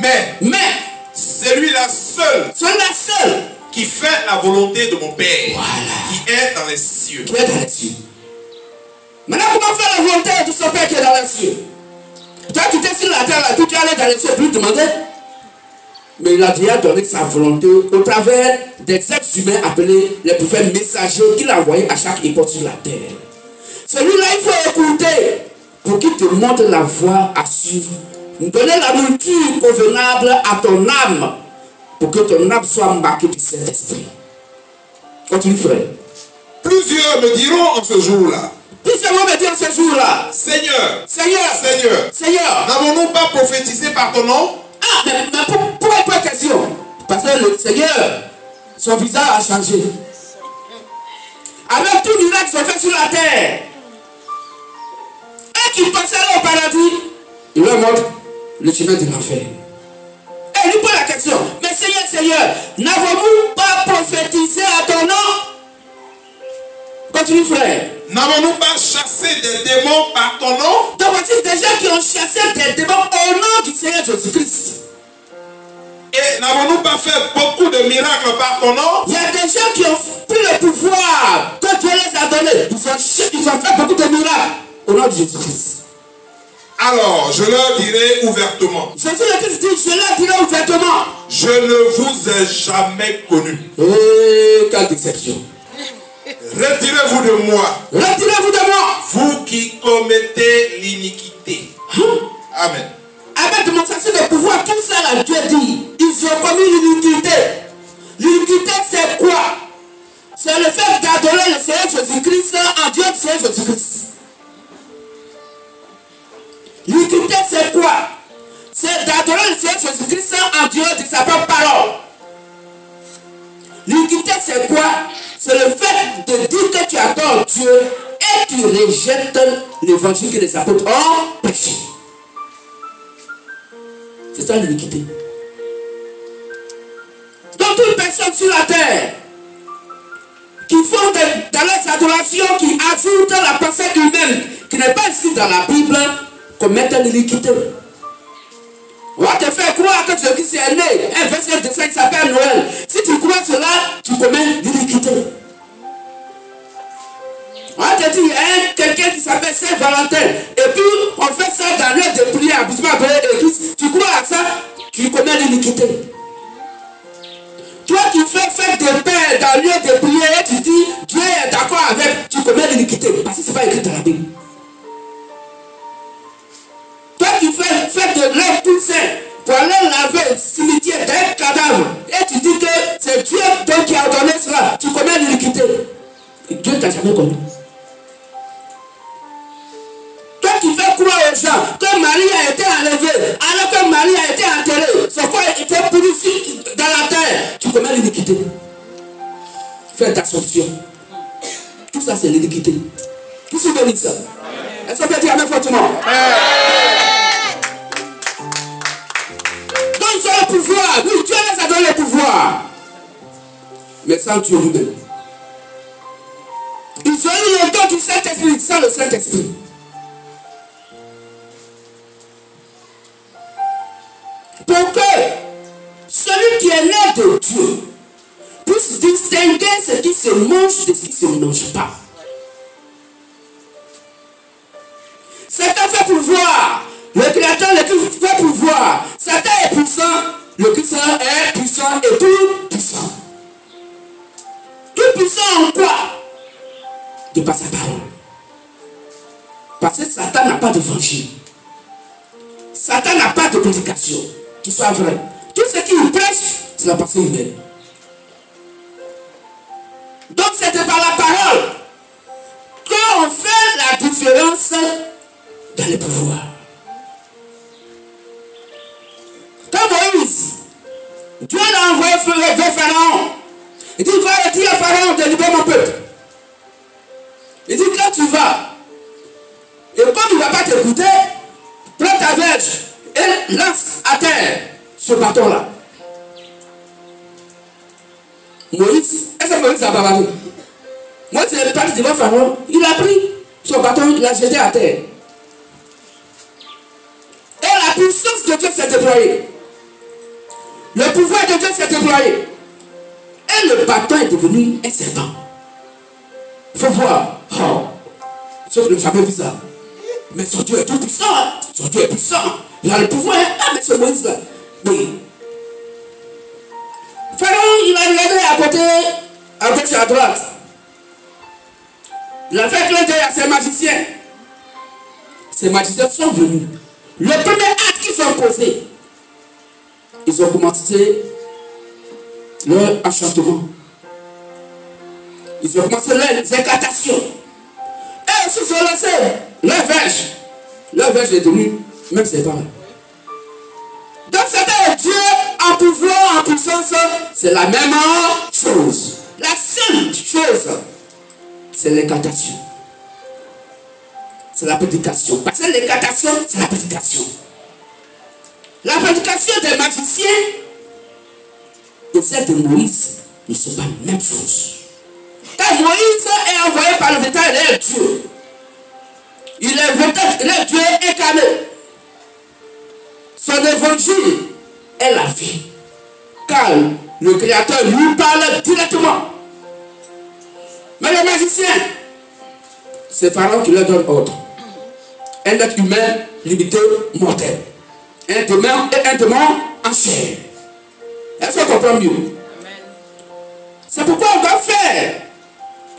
Mais celui-là seul, qui fait la volonté de mon Père, qui est dans les cieux. Qui est dans les cieux. Maintenant, comment faire la volonté de son Père qui est dans les cieux? Toi qui étais sur la terre, là, puis tu allais dans les cieux, puis demander. Mais il a déjà donné sa volonté au travers des êtres humains appelés les prophètes messagers qu'il a envoyés à chaque époque sur la terre. Celui-là, il faut écouter pour qu'il te montre la voie à suivre. Donner la nourriture convenable à ton âme pour que ton âme soit marquée du Saint-Esprit. Continue, frère. Plusieurs me diront en ce jour-là. Plusieurs vont me dire en ce jour-là. Seigneur, Seigneur, Seigneur, Seigneur. n'avons-nous pas prophétisé par ton nom? Ah, mais pourquoi question? Parce que le Seigneur, son visage a changé. Avec tout miracle qu'ils ont fait sur la terre. Et qui passaient au paradis, il leur montre le chemin de l'enfer. Et il lui pose la question, mais Seigneur, Seigneur, n'avons-nous pas prophétisé à ton nom? Continue, frère. N'avons-nous pas chassé des démons par ton nom? Donc voici des gens qui ont chassé des démons au nom du Seigneur Jésus-Christ. Et n'avons-nous pas fait beaucoup de miracles par ton nom? Il y a des gens qui ont pris le pouvoir que Dieu les a donné. Ils ont fait beaucoup de miracles au nom de Jésus-Christ. Alors, je leur dirai ouvertement. Jésus-Christ dit, je leur dirai ouvertement. Je ne vous ai jamais connu. Quelle déception. Retirez-vous de moi. Retirez-vous de moi. Vous qui commettez l'iniquité. Amen. Avec démonstration de pouvoir, tout ça là, Dieu dit, ils ont commis l'iniquité. L'iniquité c'est quoi? C'est le fait d'adorer le Seigneur Jésus-Christ en Dieu du Seigneur Jésus-Christ. L'iniquité c'est quoi? C'est d'adorer le Seigneur Jésus-Christ en Dieu de sa propre parole. L'iniquité, c'est quoi? C'est le fait de dire que tu adores Dieu et tu rejettes l'évangile que les apôtres ont prêché. C'est ça l'iniquité. Donc, toute personne sur la terre qui font dans leurs adorations, qui ajoutent la pensée humaine qui n'est pas inscrite dans la Bible, commettent l'iniquité. On va te faire croire que Jésus est né. Un verset de ça qui s'appelle Noël. Si tu crois cela, tu commets l'iniquité. On va te dire, il y a quelqu'un qui s'appelle Saint-Valentin. Et puis, on fait ça dans l'heure de prière, absolument de l'église. Tu crois à ça, tu commets l'iniquité. Toi qui fais fête de paix dans l'heure de prière et tu dis, Dieu est d'accord avec, tu commets l'iniquité. Parce que ce n'est pas écrit dans la Bible. Toi qui fais fête de l'heure tout saint pour aller laver le cimetière d'un cadavre et tu dis que c'est Dieu donc qui a ordonné cela, tu commets l'iniquité. Et Dieu t'a jamais connu. Toi qui fais croire aux gens que Marie a été enlevée alors que Marie a été enterrée, son corps était purifié dans la terre, tu commets l'iniquité. Fais d'assomption. Tout ça c'est l'iniquité. Qui se bénit ça? Est-ce qu'on peut dire amen fortement? Donc ils ont le pouvoir. Oui, Dieu les a donné le pouvoir. Mais sans Dieu lui-même. Ils ont eu le don du Saint-Esprit sans le Saint-Esprit. Pour que celui qui est né de Dieu puisse distinguer ce qui se mange de ce qui ne se mange pas. Satan fait pouvoir. Le Créateur, le Christ fait pouvoir. Satan est puissant. Le Christ est puissant et tout puissant. Tout puissant en quoi? De par sa parole. Parce que Satan n'a pas d'évangile. Satan n'a pas de prédication qui soit vraie. Tout ce qu'il prêche, c'est la pensée humaine. Donc c'est par la parole qu'on fait la différence dans les pouvoirs. Quand Moïse, Dieu l'a envoyé vers Pharaon. Il dit, va dire à Pharaon de libérer mon peuple. Il dit, quand tu vas, et comme il ne va pas t'écouter, prends ta verge et lance à terre ce bâton-là. Moïse, est-ce que Moïse a bavaré? Moïse est parti devant Pharaon, il a pris son bâton, il l'a jeté à terre. Et la puissance de Dieu s'est déployée. Le pouvoir de Dieu s'est déployé. Et le bâton est devenu un serpent. Il faut voir. Oh. Sauf que je n'ai jamais vu ça. Mais son Dieu est tout puissant. Hein? Son Dieu est puissant. Il a le pouvoir. Hein? Ah, mais ce Moïse-là. Oui. Pharaon, il a regardé à côté, à gauche et à droite. Il a fait clin d'œil à ses magiciens. Ces magiciens sont venus. Le premier acte qu'ils ont posé, ils ont commencé leur enchantement. Ils ont commencé leurs incantations. Et ils se sont lancés leur verge. Leur verge est devenue même c'est pas. Donc c'était Dieu en pouvoir, en puissance, c'est la même chose. La seule chose, c'est l'incantation. C'est la prédication. Parce que l'incantation, c'est la prédication. La prédication des magiciens et celle de Moïse ne sont pas la même chose. Quand Moïse est envoyé par le vétérinaire Dieu, il est Dieu incarné. Son évangile est la vie. Car le Créateur lui parle directement. Mais les magiciens, c'est Pharaon qui leur donne ordre. Un être humain limité, mortel. Un démon en chair. Est-ce qu'on comprend mieux? C'est pourquoi on doit faire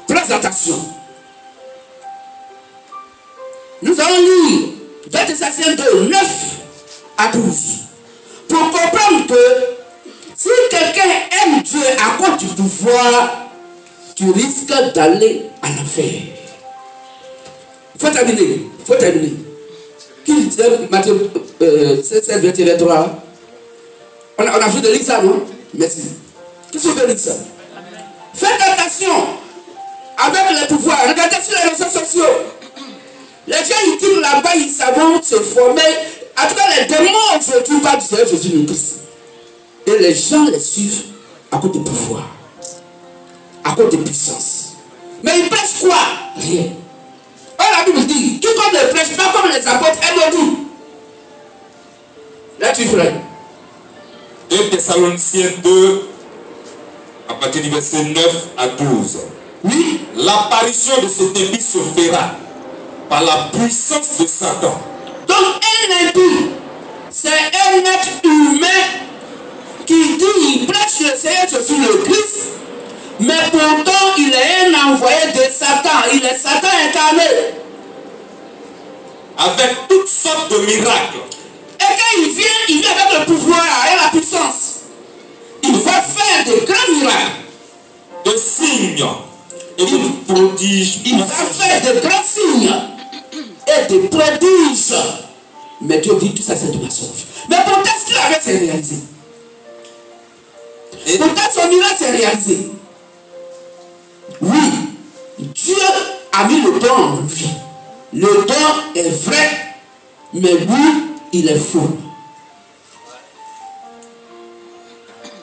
très attention. Nous allons lire dans Thessaloniciens 2, 9 à 12. Pour comprendre que si quelqu'un aime Dieu à cause du pouvoir, tu risques d'aller à l'enfer. Il faut terminer. Il faut terminer. Qui dit Matthieu 7, 23? On a vu de lire ça, non? Merci. Qu'est-ce que veut dire ça? Faites attention avec les pouvoirs. Regardez sur les réseaux sociaux. Les gens ils tirent là-bas, ils savent se former. En tout cas, les démons aujourd'hui parlent du Seigneur Jésus le Christ. Et les gens les suivent à cause du pouvoir, à cause de puissance. Mais ils prêchent quoi? Rien. Or, la Bible dit, quiconque ne prêche pas comme les apôtres est maudit. Là, tu frère. 2 Thessaloniciens 2, à partir du verset 9 à 12. Oui. L'apparition de cet impie se fera par la puissance de Satan. Donc, un impie, c'est un être humain qui dit, il prêche le Seigneur Jésus le Christ, mais pourtant, il est un envoyé de Satan. Il est Satan incarné. Avec toutes sortes de miracles. Et quand il vient avec le pouvoir et la puissance. Il va faire de grands miracles. De signes et de prodiges. Il va faire de grands signes et de prodiges. Mais Dieu dit tout ça c'est du mensonge. Mais pourtant ce qu'il avait c'est réalisé. Et pourtant son miracle c'est réalisé. Oui, Dieu a mis le don en lui. Le don est vrai, mais lui, il est faux.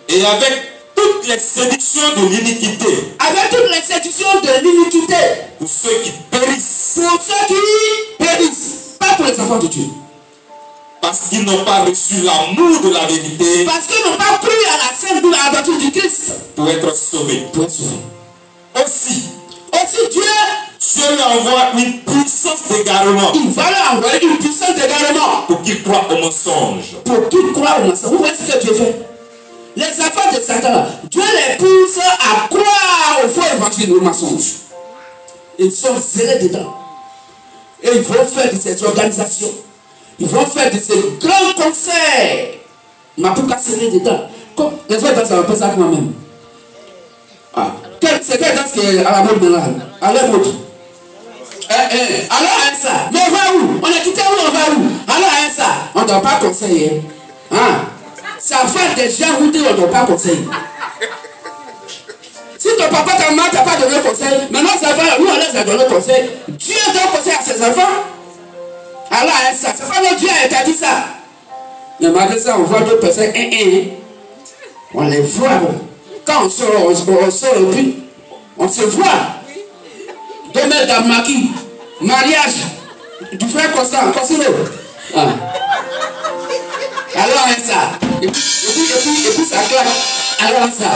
Et avec toutes les séductions de l'iniquité. Avec toutes les séductions de l'iniquité. Pour ceux qui périssent. Pour ceux qui périssent. Pas pour les enfants de Dieu. Parce qu'ils n'ont pas reçu l'amour de la vérité. Parce qu'ils n'ont pas cru à la sainte boule à la doctrine du Christ. Pour être sauvés. Pour être sauvés. Aussi Dieu lui envoie une puissance d'égarement. Il va lui envoyer une puissance d'égarement. Pour qu'il croie au mensonge. Pour qu'il croie au mensonge. Vous voyez ce que Dieu fait? Les enfants de Satan, Dieu les pousse à croire au faux évangile, au mensonge. Ils sont zélés dedans. Et ils vont faire de ces organisations. Ils vont faire de ces grands concerts. Mais pour casser dedans. Comme les autres dansent, on peut ça quand même. Ah. C'est quelle danse qui est à la mode maintenant? À la mode. Alors à ça. Mais on va où? On est quitté où? On va où? Alors à ça. On ne doit pas conseiller. Hein? Ça fait déjà vous dire on ne doit pas conseiller. Si ton papa, ta maman, tu n'as pas donné conseil, maintenant ça va, nous on les a donné conseil. Dieu donne conseil à ses enfants. Alors à ça. C'est pas notre Dieu a interdit ça. Mais malgré ça, on voit d'autres personnes. On les voit. Quand on sort et puis on se voit. 2 mètres dans maquis, mariage du frère Constant, Cosino. Ah. Alors ça. Et puis ça claque. Alors ça.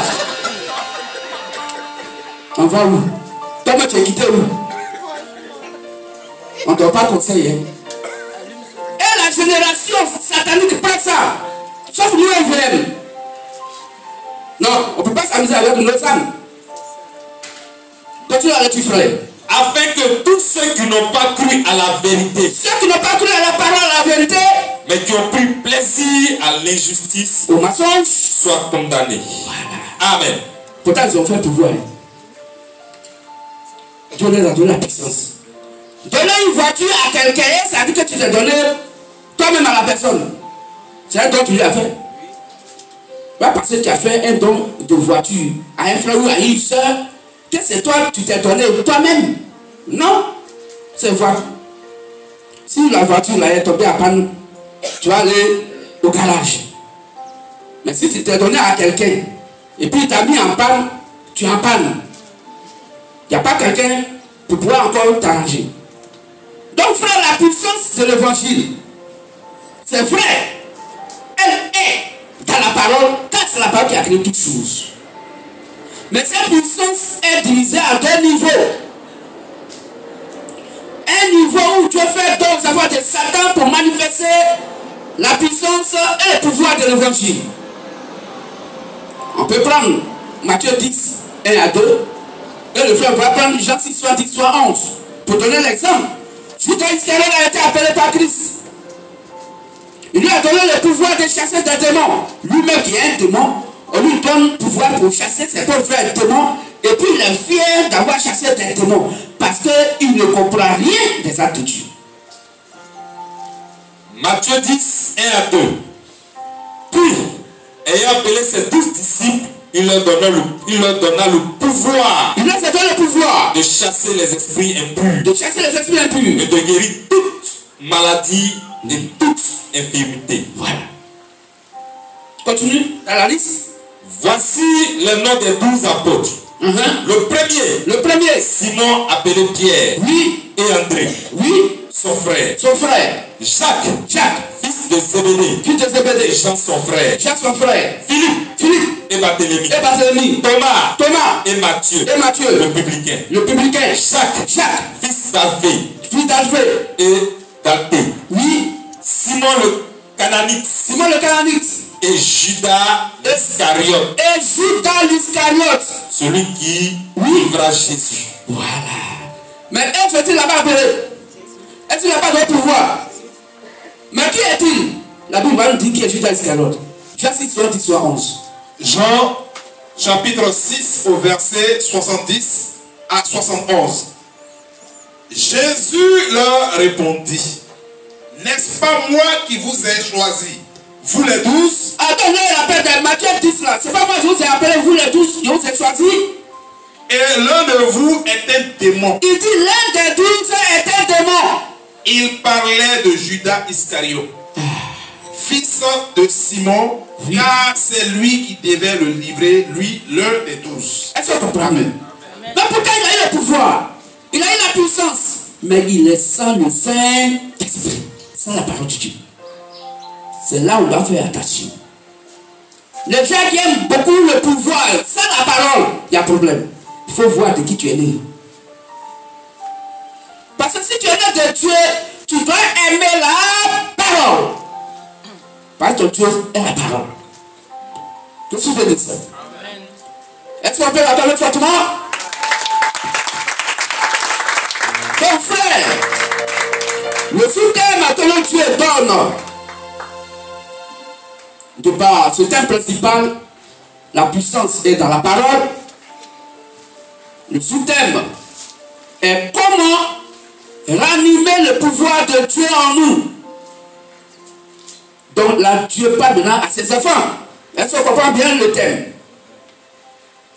On va où? Toi, tu es quitté où? On ne doit pas conseiller. Et la génération satanique prend ça. Sauf nous, elle. Non, on ne peut pas s'amuser avec nos âmes. Continue avec tes frères. Afin que tous ceux qui n'ont pas cru à la vérité. Ceux qui n'ont pas cru à la parole, à la vérité. Mais qui ont pris plaisir à l'injustice. Au mensonge. Soient condamnés. Voilà. Amen. Pourtant, ils ont fait pouvoir. Dieu leur a donné la puissance. Donner une voiture à quelqu'un, ça veut dire que tu t'es donné toi-même à la personne. C'est un don que tu lui as fait. Pas parce que tu as fait un don de voiture à un frère ou à une soeur, que c'est toi, tu t'es donné toi-même. Non, c'est voiture. Si la voiture là est tombée à panne, tu vas aller au garage. Mais si tu t'es donné à quelqu'un, et puis il t'a mis en panne, tu es en panne. Il n'y a pas quelqu'un pour pouvoir encore t'arranger. Donc frère, la puissance de l'évangile, c'est vrai. Elle est dans la parole, car c'est la parole qui a créé toutes choses. Mais cette puissance est divisée à 2 niveaux. Un niveau où Dieu fait donc savoir de Satan pour manifester la puissance et le pouvoir de l'évangile. On peut prendre Matthieu 10, 1 à 2. Et le frère va prendre Jean 6, soit 10, soit 11. Pour donner l'exemple. Judas Iscariot a été appelé par Christ. Il lui a donné le pouvoir de chasser des démons. Lui-même qui est un démon, on lui donne le pouvoir pour chasser ses propres démons. Et puis il est fier d'avoir chassé des démons. Parce qu'il ne comprend rien des actes de Dieu. Matthieu 10, 1 à 2. Puis, ayant appelé ses 12 disciples, il leur donna le pouvoir. Il leur a donné le pouvoir De chasser les esprits impurs. de chasser les esprits impurs. Et de guérir toute maladie et toute infirmité. Voilà. Continue dans la liste. Voici les noms des 12 apôtres. Le premier, Simon appelé Pierre. Oui. Et André. Oui. Son frère. Jacques, fils de Zébédée. Jean son frère. Philippe. Et Barthélemy. Thomas. Et Matthieu. Le publicain. Jacques. Fils d'Alphée. Et d'Alphée. Oui. Simon le Cananite. Et Judas l'Iscariote. Celui qui livra Jésus. Voilà. Mais est-il là-bas appelé? Est-il là-bas dans le pouvoir? Mais qui est-il? La Bible va nous dire qui est Judas Iscariote. Jean 6, soit 10, soit 11. Jean chapitre 6 au verset 70 à 71. Jésus leur répondit: n'est-ce pas moi qui vous ai choisi, vous les 12? Attends, là, il appelle dans Matthieu 10 là. C'est pas moi qui vous ai appelé, vous les 12, je vous ai choisi. Et l'un de vous est un démon. Il dit l'un des 12 est un démon. Il parlait de Judas Iscariote, fils de Simon, car c'est lui qui devait le livrer, lui, l'un des 12. Est-ce que vous comprenez? Mais pourquoi il a eu le pouvoir? Il a eu la puissance. Mais il est sans le Saint-Esprit, sans la parole de Dieu. C'est là où on doit faire attention. Les gens qui aiment beaucoup le pouvoir, sans la parole, il y a problème. Il faut voir de qui tu es né. Parce que si tu es né de Dieu, tu dois aimer la parole. Parce que Dieu est la parole. Qu'est-ce que vous voulez dire ça? Est-ce qu'on peut l'attendre fortement? Mon frère, le sous-thème maintenant Dieu donne. De par ce thème principal, la puissance est dans la parole. Le sous-thème est comment ranimer le pouvoir de Dieu en nous. Donc là, Dieu parle maintenant à ses enfants. Est-ce qu'on comprend bien le thème?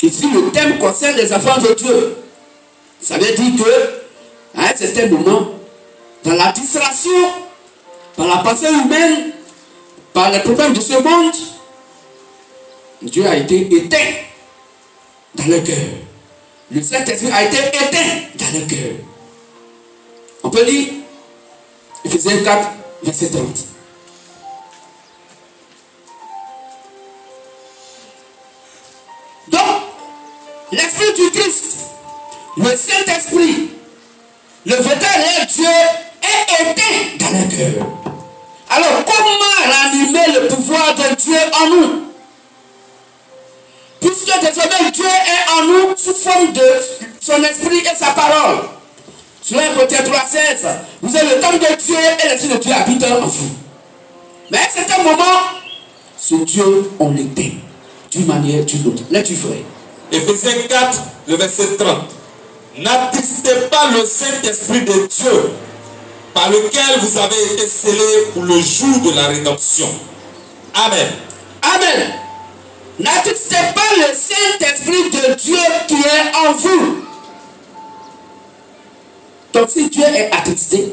Ici, le thème concerne les enfants de Dieu. Ça veut dire que, à un certain moment, dans la distraction, par la pensée humaine, par les problèmes de ce monde, Dieu a été éteint dans le cœur. Le Saint-Esprit a été éteint dans le cœur. On peut lire Ephésiens 4, verset 30. Donc, l'Esprit du Christ, le Saint-Esprit, le véritable Dieu est éteint dans le cœur. Alors, comment ranimer le pouvoir de Dieu en nous? Puisque désormais Dieu est en nous sous forme de son esprit et sa parole. Sur 1 Corinthiens 3,16, vous avez le temps de Dieu et l'esprit de Dieu habite en vous. Mais à un certain moment, ce Dieu, on l'éteint d'une manière ou d'une autre. Là, tu ferais. Ephésiens 4, le verset 30. N'attristez pas le Saint-Esprit de Dieu, par lequel vous avez été scellés pour le jour de la rédemption. Amen. Amen. N'attristez pas le Saint-Esprit de Dieu qui est en vous. Donc si Dieu est attristé,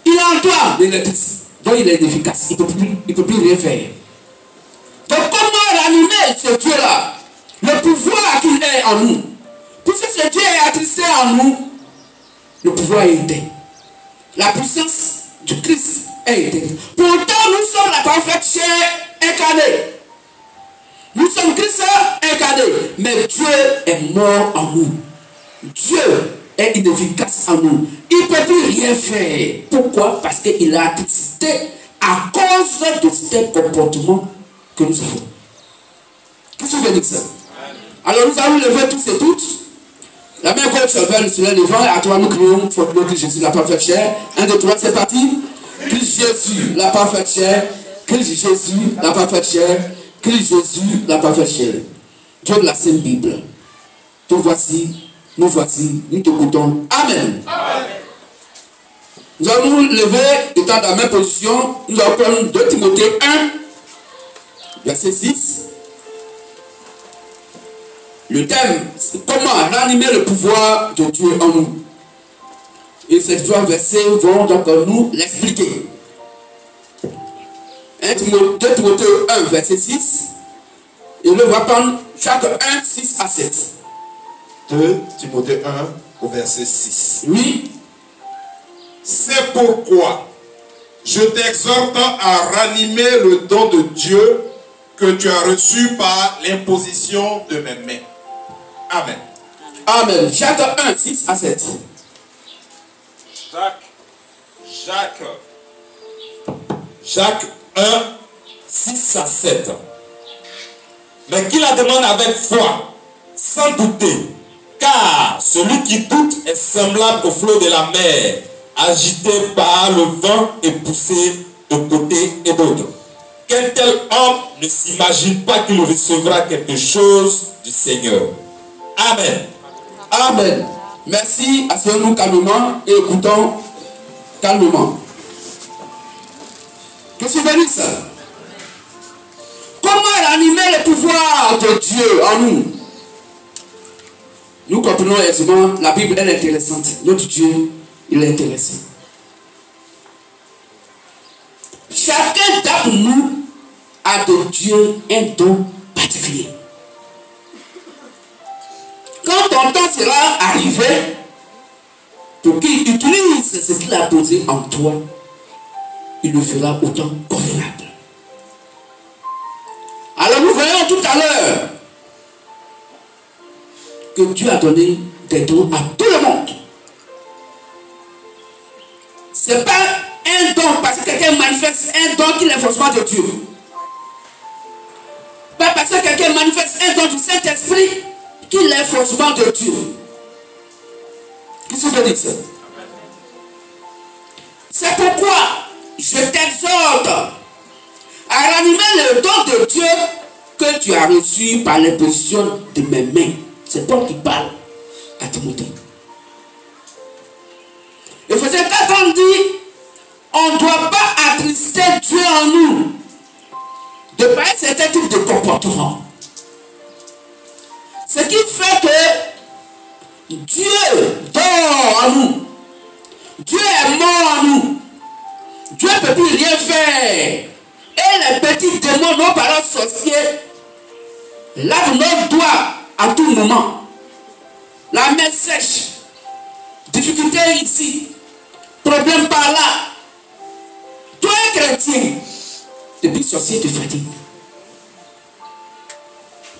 il est en toi l'électricité. Donc il est inefficace. Il ne peut plus rien faire. Donc comment ranimer ce Dieu-là? Le pouvoir qu'il est en nous. Puisque ce Dieu est attristé en nous, le pouvoir est éteint. La puissance du Christ est éteinte. Pourtant, nous sommes la parfaite chair incarnée. Nous sommes Christ incarné. Mais Dieu est mort en nous. Dieu est inefficace en nous. Il ne peut plus rien faire. Pourquoi? Parce qu'il a attristé à cause de ces comportements que nous avons. Qu'est-ce que vous voulez dire ça? Alors nous allons lever tous et toutes. La main gauche vers le soleil levant, et à toi nous crions, fortement que Jésus, la parfaite chair. 1, 2, 3, c'est parti. Christ Jésus, la parfaite chair. Christ Jésus, la parfaite chair. Christ Jésus, la parfaite chair. Dieu de la Sainte Bible. Nous voici, nous t'écoutons. Amen. Amen. Nous allons nous lever, étant dans la même position. Nous allons prendre 2 Timothée 1, verset 6. Le thème, c'est comment ranimer le pouvoir de Dieu en nous. Et ces trois versets vont donc nous l'expliquer. 2 Timothée 1, verset 6. Et on va prendre chaque 1, 6 à 7. 2 Timothée 1, au verset 6. Oui. C'est pourquoi je t'exhorte à ranimer le don de Dieu que tu as reçu par l'imposition de mes mains. Amen. Amen. Jacques 1, 6 à 7. Jacques 1, 6 à 7. Mais qu'il la demande avec foi, sans douter, car celui qui doute est semblable au flot de la mer, agité par le vent et poussé de côté et d'autre. Qu'un tel homme ne s'imagine pas qu'il recevra quelque chose du Seigneur. Amen. Amen. Merci. Asseyons-nous calmement et écoutons calmement. Que se bénisse. Comment ranimer le pouvoir de Dieu en nous? Nous comprenons aisément, la Bible elle est intéressante. Notre Dieu, il est intéressant. Chacun d'entre nous a de Dieu un don particulier. Quand ton temps sera arrivé, pour qu'il utilise ce qu'il a posé en toi, il le fera autant convenable. Alors nous voyons tout à l'heure que Dieu a donné des dons à tout le monde. Ce n'est pas un don parce que quelqu'un manifeste un don qu'il est forcément de Dieu. Pas parce que quelqu'un manifeste un don du Saint-Esprit qu'il est forcément de Dieu. Qu'est-ce que je dis? C'est pourquoi je t'exhorte à ranimer le don de Dieu que tu as reçu par l'imposition de mes mains. C'est Paul qui parle à Timothée. Et faisait quand on dit, on ne doit pas attrister Dieu en nous de par un certain type de comportement. Ce qui fait que Dieu dort en nous. Dieu est mort en nous. Dieu ne peut plus rien faire. Et les petits démons, nos parents sorciers, lavent nos doigts à tout moment. La main sèche. Difficulté ici. Problème par là. Toi, chrétien, depuis sorcier te fatigue.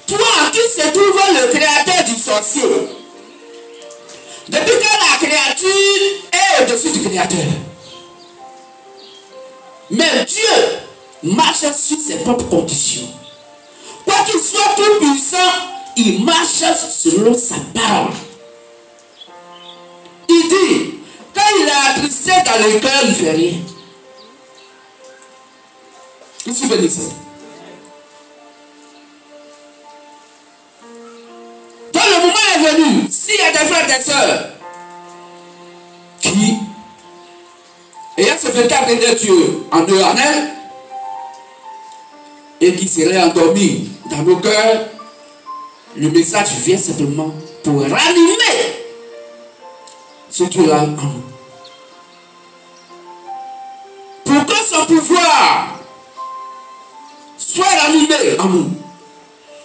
Toi, en qui se trouve le créateur du sorcier? Depuis que la créature est au-dessus du créateur. Mais Dieu marche sur ses propres conditions. Quoi qu'il soit tout puissant, il marche selon sa parole. Il dit, quand il est attristé dans le cœur, il ne fait rien. Vous souvenez ça? Quand le moment est venu, s'il y a des frères et des sœurs qui, ayant ce véritable de Dieu en eux, en elles, et qui seraient endormis dans nos cœurs, le message vient simplement pour ranimer ce Dieu-là en nous. Pour que son pouvoir soit ranimé en nous.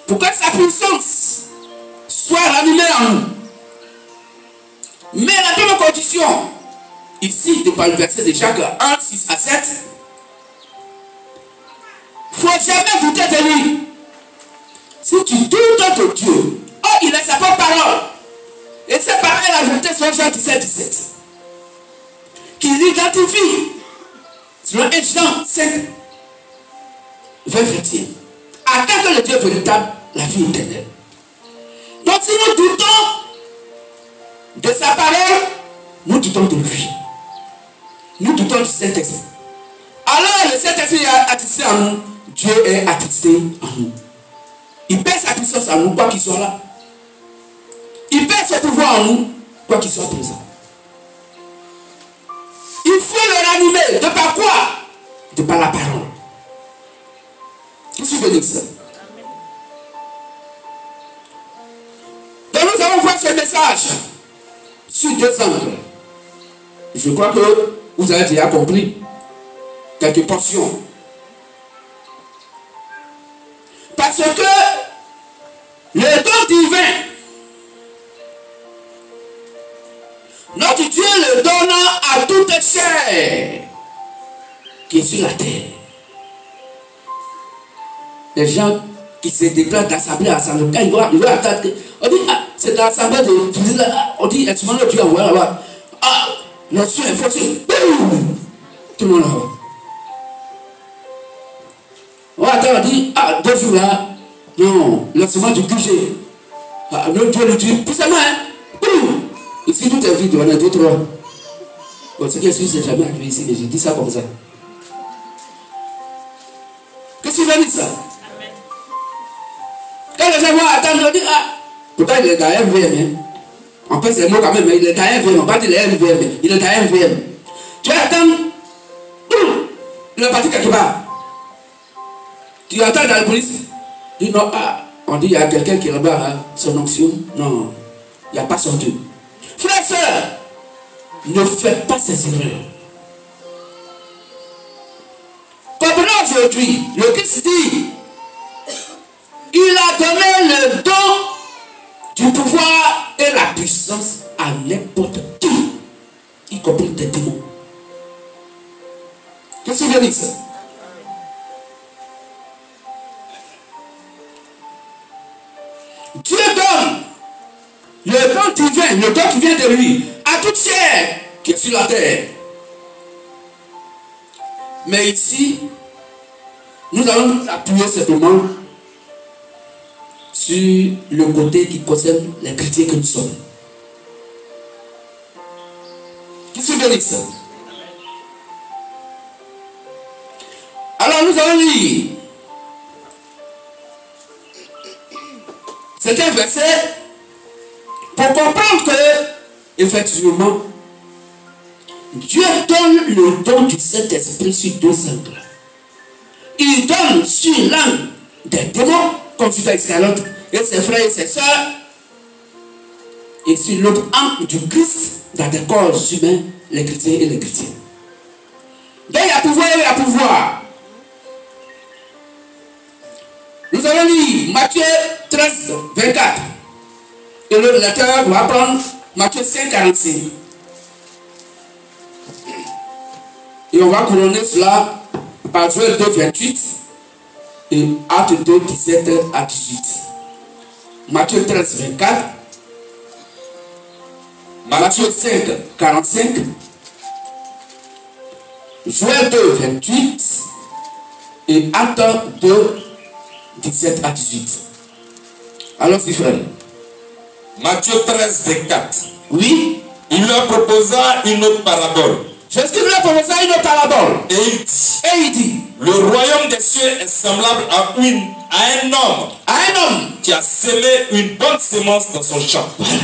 Pour que sa puissance soit ranimée en nous. Mais la première condition, ici, par le verset de Jacques 1, 6 à 7, il ne faut jamais douter de lui. Si tu doutes de Dieu, oh, il a sa propre parole. Et cette parole, la vérité, c'est Jean 17, 17. Qui l'identifie. Selon 1 Jean 5, 20, 21. Attends que le Dieu véritable, la vie éternelle. Donc si nous doutons de sa parole, nous doutons de lui. Nous doutons du Saint-Esprit. Alors le Saint-Esprit est attristé en nous. Dieu est attristé en nous. Il perd sa puissance en nous, quoi qu'il soit là. Il perd ses pouvoirs en nous, quoi qu'il soit présent. Il faut le ranimer. De par quoi? De par la parole. Vous souvenez de ça? ce message sur deux angles. Je crois que vous avez déjà compris quelques portions. Parce que le don divin, notre Dieu le donne à toute chair qui est sur la terre. Les gens qui se déplacent d'assemblée à assemblée, quand ils voient attaquer, on dit, ah, c'est dans l'assemblée de on dit, est-ce que tu as voir là-bas? Ah, le soin est fort, tout le monde là-bas. On attend, on dit, ah, 2 jours là, non, lancement du QG. Ah, le Dieu le dit, puissamment, hein, ici tout est vide, on a 2, 3. Bon, ce qui est sûr, c'est jamais arrivé ici, mais je dis ça comme ça. Qu'est-ce qu'il veut dire ça? Quand les gens vont attendre, on dit, ah, pourtant il est dans MVM. On peut ces mots quand même, mais il est dans MVM. On va dire MVM, il est dans MVM. Tu vas attendre, il est parti quelque part. Tu attends dans la police, tu dis non, ah, on dit il y a quelqu'un qui est là-bas, hein, son onction. Non, il n'y a pas son Dieu. Frères et sœurs, ne faites pas ces erreurs. Comprenons aujourd'hui, le Christ dit, il a donné le don du pouvoir et la puissance à n'importe qui, y compris des démons. Qu'est-ce que veut dire ça? Dieu donne le don divin, le don qui vient de lui, à toute chair qui est sur la terre. Mais ici, nous allons nous appuyer simplement sur le côté qui concerne les chrétiens que nous sommes. Qu'est-ce que veut dire ça? Alors nous allons lire certains versets pour comprendre que, effectivement, Dieu donne le don du Saint-Esprit sur 2 angles. Il donne sur l'angle des démons, comme Judas Iscariote et ses frères et ses sœurs, et sur l'autre angle du Christ dans des corps humains, les chrétiens et les chrétiens. Donc il y a pouvoir et il y a pouvoir. Nous allons lire Matthieu 13, 24. Et le lecteur va prendre Matthieu 5, 45. Et on va couronner cela par Joël 2, 28 et Actes 2, 17 à 18. Matthieu 13, 24. Matthieu 5, 45. Joël 2, 28 et Actes 2, 17 à 18. Alors, si frère. Matthieu 13, 24. Oui. Il leur proposa une autre parabole. Jésus leur proposa une autre parabole. Et il dit, le royaume des cieux est semblable à un homme qui a semé une bonne semence dans son champ. Voilà.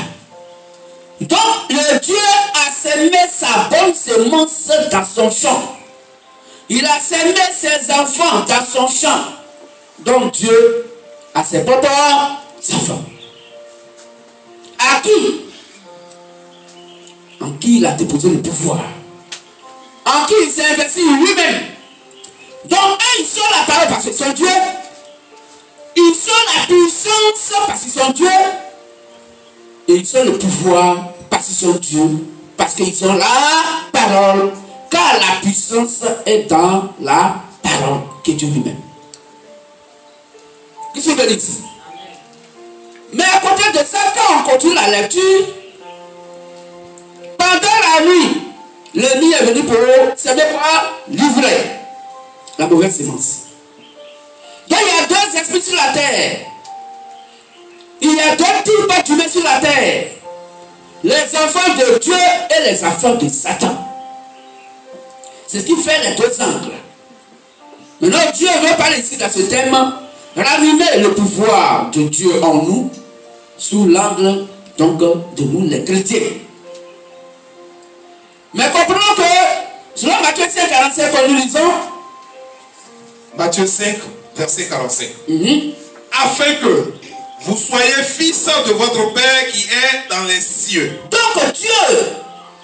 Donc, le Dieu a semé sa bonne semence dans son champ. Il a semé ses enfants dans son champ. Donc, Dieu a ses propres enfants. À qui? En qui il a déposé le pouvoir. En qui il s'est investi lui-même. Donc, ils sont la parole parce qu'ils sont Dieu. Ils sont la puissance parce qu'ils sont Dieu. Et ils sont le pouvoir parce qu'ils sont Dieu. Parce qu'ils sont la parole. Car la puissance est dans la parole qui est Dieu lui-même. Qu'est-ce que je veux dire? Mais à côté de ça, quand on continue la lecture, pendant la nuit, l'ennemi est venu pour semer quoi? Livrer la mauvaise semence. Donc il y a 2 esprits sur la terre. Il y a 2 types d'humains sur la terre. Les enfants de Dieu et les enfants de Satan. C'est ce qui fait les 2 angles. Maintenant, Dieu veut parler ici dans ce thème, ranimer le pouvoir de Dieu en nous, sous l'angle donc de nous les chrétiens. Mais comprenons que, selon Matthieu 5, 45, quand nous lisons, Matthieu 5, verset 45. Afin que vous soyez fils de votre Père qui est dans les cieux. Donc Dieu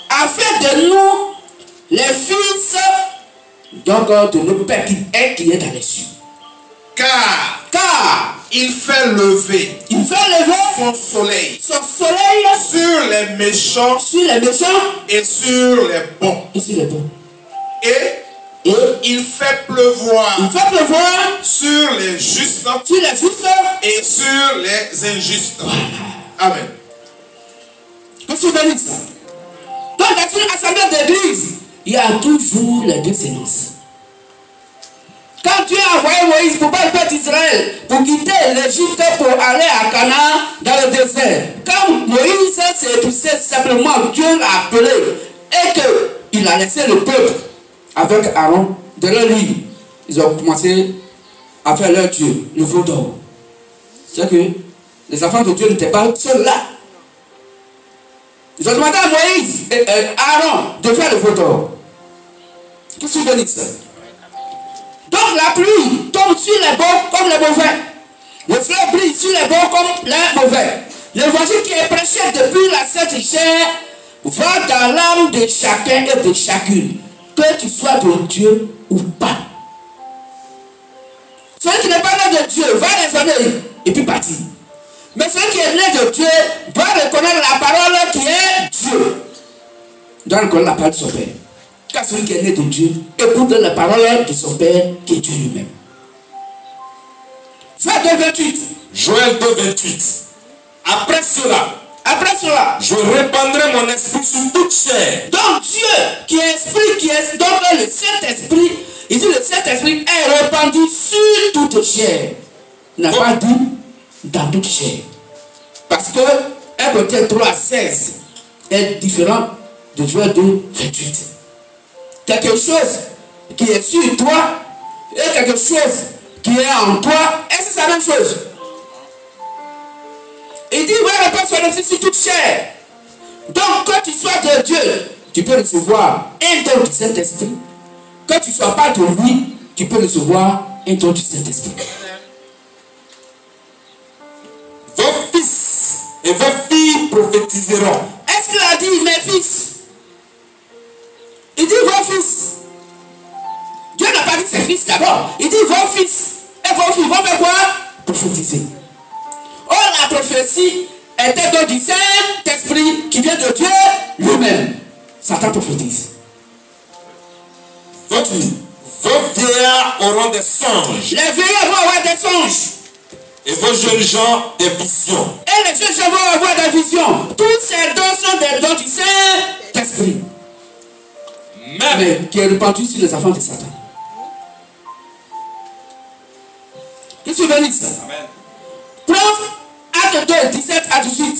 a fait de nous les fils donc, de notre Père qui est dans les cieux. Car il fait lever son soleil sur les méchants et sur les bons. Et il fait pleuvoir sur les justes et sur les injustes. Amen. Qu'est-ce que vous dites ça? Donc dans une assemblée d'église, il y a toujours les deux séances. Quand Dieu a envoyé Moïse pour battre le peuple d'Israël, pour quitter l'Égypte pour aller à Canaan dans le désert, quand Moïse s'est épuisé simplement, Dieu l'a appelé et qu'il a laissé le peuple avec Aaron derrière lui. Ils ont commencé à faire leur Dieu, le veau d'or. C'est que les enfants de Dieu n'étaient pas seuls là. Ils ont demandé à Moïse et Aaron de faire le veau d'or. Qu'est-ce que vous dites ça? Donc la pluie tombe sur les bons comme les mauvais. Le fleuve brille sur les bons comme les mauvais. L'évangile qui est prêché depuis la Sainte Chair va dans l'âme de chacun et de chacune. Que tu sois de Dieu ou pas. Celui qui n'est pas né de Dieu va raisonner et puis partir. Mais celui qui est né de Dieu doit reconnaître la parole qui est Dieu. Il doit reconnaître la parole de son Père. Car celui qui est né de Dieu écoute la parole de son Père qui est Dieu lui-même. Joël 2:28. Joël 2:28. Après cela, je répandrai mon esprit sur toute chair. Donc Dieu qui est esprit, qui est donc le Saint-Esprit, il dit le Saint-Esprit est répandu sur toute chair. Il n'a pas dit dans toute chair. Parce que 1 Corinthiens 3:16 est différent de Joël 2:28. Quelque chose qui est sur toi et quelque chose qui est en toi, est-ce que c'est la même chose? Il dit, ouais, répand son esprit sur toute chair. Donc, quand tu sois de Dieu, tu peux recevoir un don du Saint-Esprit. Quand tu ne sois pas de lui, tu peux recevoir un don du Saint-Esprit. Vos fils et vos filles prophétiseront. Est-ce qu'il a dit mes fils? Il dit vos fils. Dieu n'a pas dit ses fils d'abord. Il dit vos fils et vos filles vont faire quoi? Prophétiser. Or, la prophétie était donc du Saint-Esprit qui vient de Dieu lui-même. Satan prophétise. Vos vieillards auront des songes. Les vieillards vont avoir des songes. Et vos jeunes gens des visions. Et les jeunes gens vont avoir des visions. Tous ces dons sont des dons du Saint-Esprit. Mais qui est répandu sur les enfants de Satan. Qu'est-ce que vous venez de ça? Prends Acte 2, 17 à 18.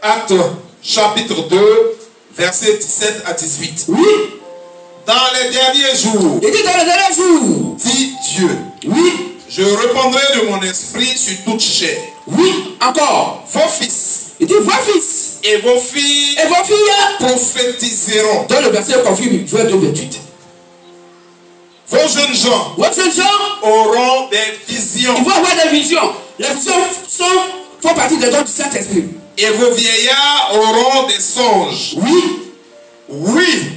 Acte chapitre 2, versets 17 à 18. Oui. Dans les derniers jours, Il dit dans les derniers jours, dit Dieu, oui, je répandrai de mon esprit sur toute chair. oui, encore. Vos fils Il dit vos fils et vos filles et vos filles prophétiseront. dans le verset confirme, Joël 2, 28. Vos jeunes gens Vos jeunes gens, auront des visions. ils vont avoir des visions. Les visions font partie des dons du Saint-Esprit. Et vos vieillards auront des songes. Oui. Oui,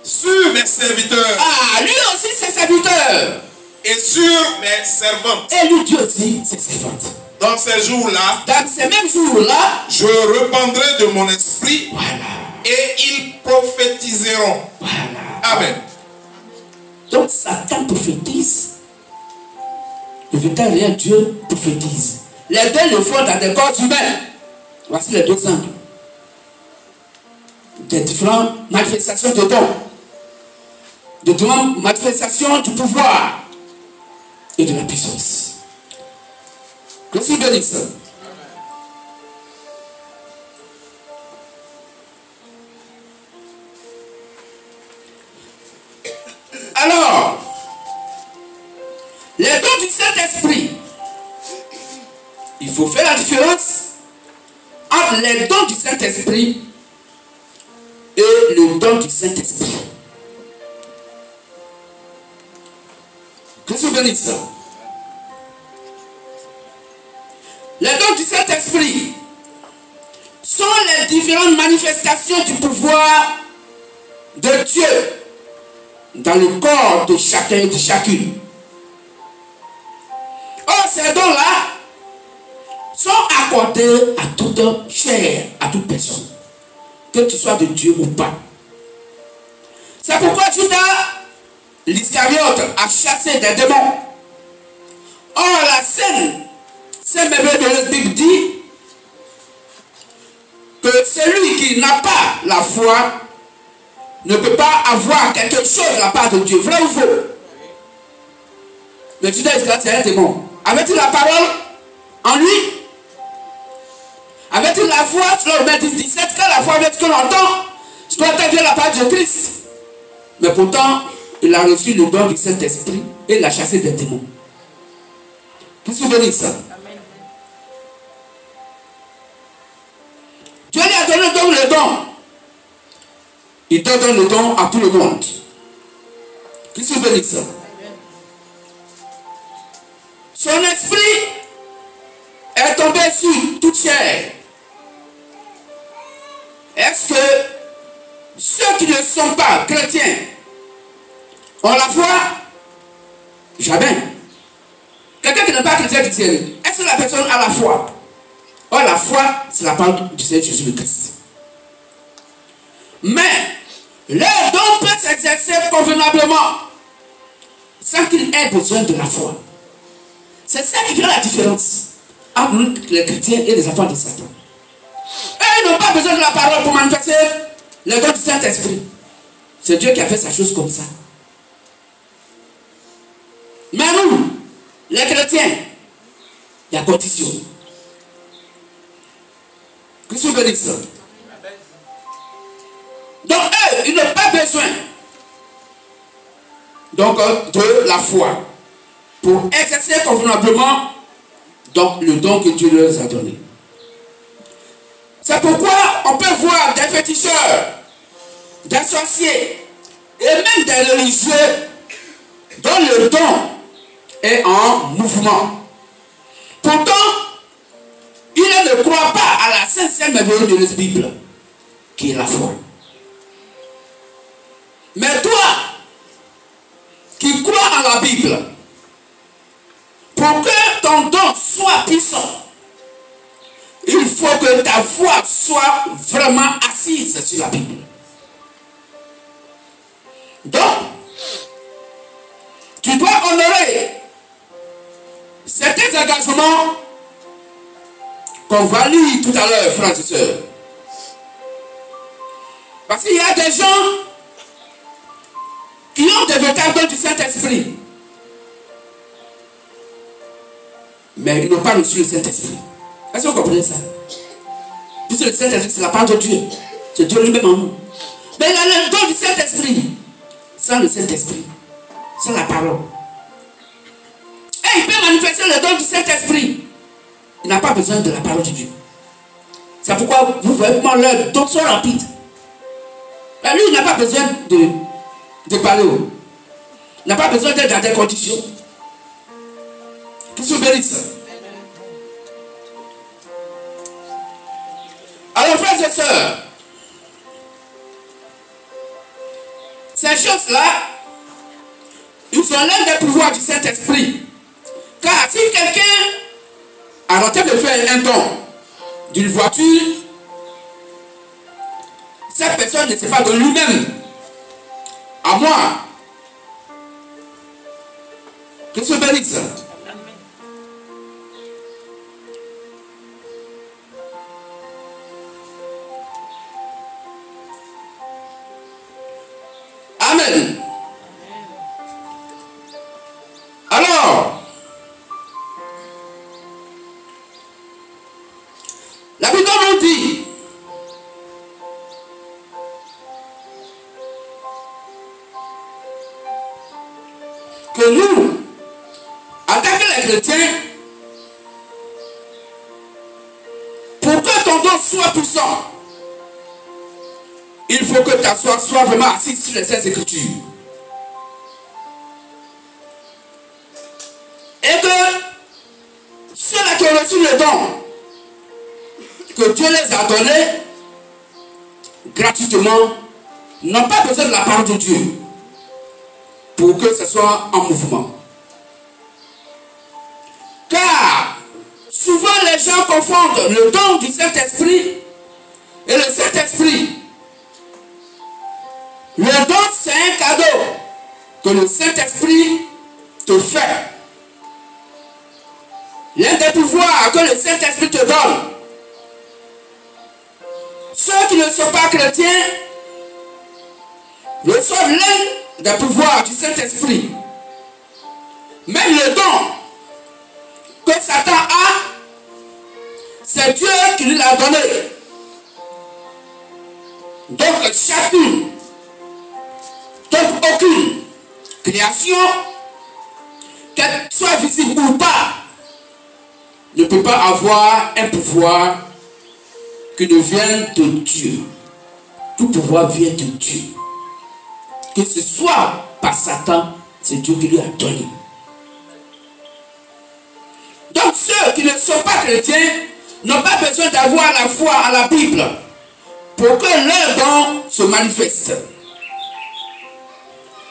sur mes serviteurs Ah, lui aussi ses serviteurs. et sur mes servantes. Et lui Dieu aussi ses servantes. Dans ces jours-là, Dans ces mêmes jours-là, je répandrai de mon esprit voilà, et ils prophétiseront. voilà. Amen. Donc Satan prophétise. Le véritable Dieu prophétise. Les deux le font dans des corps humains. Voici les deux angles. Des différentes manifestations de dons. De différentes manifestations du pouvoir et de la puissance. Qu'est-ce que vous dites ça? Alors, les dons du Saint-Esprit, il faut faire la différence entre les dons du Saint-Esprit et le don du Saint-Esprit. Qu'est-ce que vous dites ça? Les dons du Saint-Esprit sont les différentes manifestations du pouvoir de Dieu dans le corps de chacun et de chacune. Or, ces dons-là sont accordés à toute chair, à toute personne, que tu sois de Dieu ou pas. C'est pourquoi Judas l'Iscariote a chassé des démons. Or, la scène, c'est merveilleux de la Bible dit que celui qui n'a pas la foi ne peut pas avoir quelque chose de la part de Dieu. Vrai ou faux? Mais Judas Iscariote, c'est un démon. Avait-il la parole en lui? Avait-il la foi? Selon Romains 10:17, quand la foi avec ce que l'on entend, je dois entendre la parole de Christ. Mais pourtant, il a reçu le don du Saint-Esprit et il a chassé des démons. Qu'est-ce que vous voulez dire ça? Dieu lui a donné le don. Il donne le don à tout le monde. Qu'est-ce que vous voulez dire ça? Son esprit est tombé sur toute chair. Est-ce que ceux qui ne sont pas chrétiens ont la foi? Jamais. Quelqu'un qui n'est pas chrétien, est-ce que la personne a la foi? Or, la foi, c'est la parole du Seigneur Jésus le Christ. Mais, leur don peut s'exercer convenablement sans qu'il ait besoin de la foi. C'est ça qui crée la différence entre les chrétiens et les enfants de Satan. Eux, ils n'ont pas besoin de la parole pour manifester le don du Saint-Esprit. C'est Dieu qui a fait sa chose comme ça. Mais nous, les chrétiens, il y a condition. Qu'est-ce que vous voulez dire ça? Donc eux, ils n'ont pas besoin donc, de la foi pour exercer convenablement donc, le don que Dieu leur a donné. C'est pourquoi on peut voir des féticheurs, des sorciers et même des religieux dont le don est en mouvement. Pourtant, ils ne croient pas à la sincère merveille de la Bible, qui est la foi. Mais toi, qui crois en la Bible, pour que ton don soit puissant, il faut que ta foi soit vraiment assise sur la Bible. Donc, tu dois honorer certains engagements qu'on va lire tout à l'heure, frères et sœurs. Parce qu'il y a des gens qui ont des véritables dons du Saint-Esprit, mais ils n'ont pas reçu le Saint-Esprit. Est-ce que vous comprenez ça? Puisque le Saint-Esprit, c'est la part de Dieu. C'est Dieu lui-même en nous. Mais il a le don du Saint-Esprit. Sans le Saint-Esprit, sans la parole. Et il peut manifester le don du Saint-Esprit. Il n'a pas besoin de la parole de Dieu. C'est pourquoi vous voyez comment leurs dons sont rapides. Lui, il n'a pas besoin de parler. Il n'a pas besoin d'être dans des conditions. Qu'est-ce que vous dites ça? Alors, frères et sœurs, ces choses-là, ils sont l'un des pouvoirs du Saint-Esprit. Car si quelqu'un a tenté de faire un don d'une voiture, cette personne ne sait pas de lui-même. À moi. Qu'est-ce que vous dites ça? Amen. Alors, la Bible nous dit que nous, en tant que les chrétiens, pour que ton don soit puissant, il faut que ta foi soit vraiment assise sur les Saintes Écritures. Et que ceux-là qui ont reçu le don que Dieu les a donnés gratuitement n'ont pas besoin de la part de Dieu pour que ce soit en mouvement. Car souvent les gens confondent le don du Saint-Esprit et le Saint-Esprit. Le don, c'est un cadeau que le Saint-Esprit te fait. L'un des pouvoirs que le Saint-Esprit te donne. Ceux qui ne sont pas chrétiens reçoivent l'un des pouvoirs du Saint-Esprit. Même le don que Satan a, c'est Dieu qui lui l'a donné. Donc aucune création, qu'elle soit visible ou pas, ne peut pas avoir un pouvoir qui ne vient de Dieu. Tout pouvoir vient de Dieu. Que ce soit par Satan, c'est Dieu qui lui a donné. Donc ceux qui ne sont pas chrétiens n'ont pas besoin d'avoir la foi à la Bible pour que leur don se manifeste.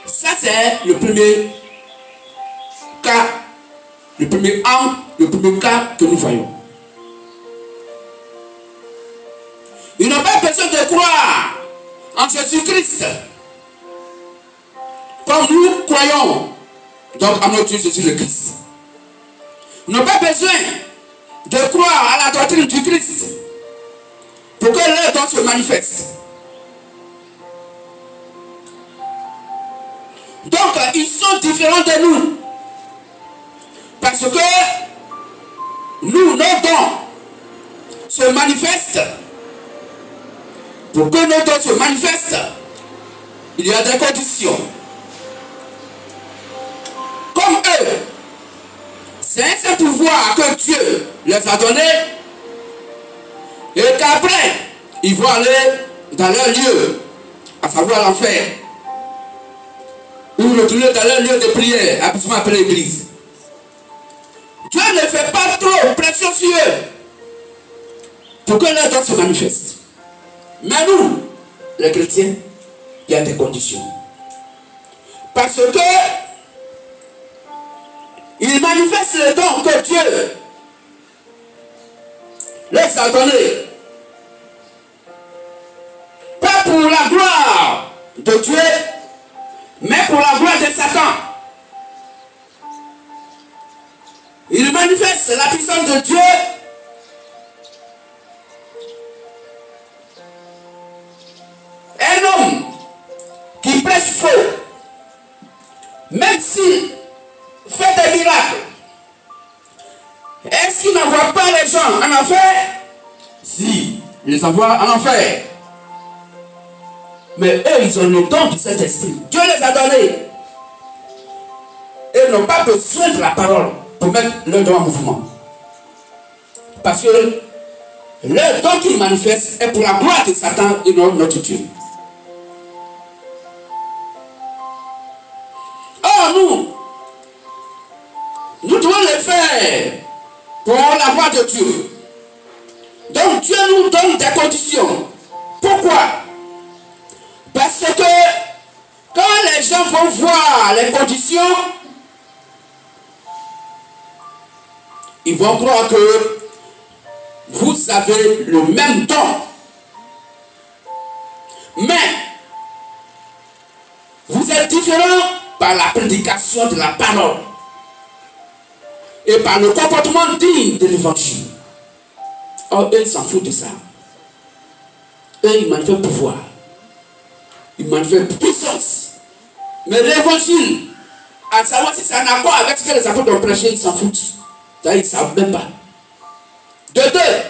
Ça c'est le premier cas, le premier angle, le premier cas que nous voyons. Ils n'ont pas besoin de croire en Jésus-Christ comme nous croyons donc en notre Dieu Jésus-Christ. Ils n'ont pas besoin de croire à la doctrine du Christ pour que leur don se manifeste. Donc ils sont différents de nous parce que nous, nos dons se manifestent. Pour que nos dons se manifestent, il y a des conditions. Comme eux, c'est un seul pouvoir que Dieu les a donné et qu'après, ils vont aller dans leur lieu, à savoir l'enfer, ou retourner dans leur lieu de prière, absolument appelé l'église. Dieu ne fait pas trop pression sur eux pour que leur don se manifeste. Mais nous, les chrétiens, il y a des conditions. Parce que ils manifestent le don que Dieu les a donné. Pas pour la gloire de Dieu, mais pour la gloire de Satan. Ils manifestent la puissance de Dieu un homme qui prêche faux, même s'il fait des miracles, est-ce qu'il n'envoie pas les gens en enfer? Si, il les envoie en enfer. Mais eux, ils ont le don du Saint-Esprit. Dieu les a donnés. Et ils n'ont pas besoin de la parole pour mettre leur don en mouvement. Parce que leur don qu'ils manifestent est pour la gloire de Satan et non notre Dieu. Nous devons le faire pour la gloire de Dieu. Donc Dieu nous donne des conditions. Pourquoi? Parce que quand les gens vont voir les conditions, ils vont croire que vous avez le même don. Mais vous êtes différents par la prédication de la parole et par le comportement digne de l'évangile. Or, eux, ils s'en foutent de ça. Eux, ils manifestent pouvoir. Ils manifestent puissance. Mais l'évangile, à savoir si c'est en accord avec ce que les apôtres ont prêché, ils s'en foutent. Ils ne savent même pas. De deux,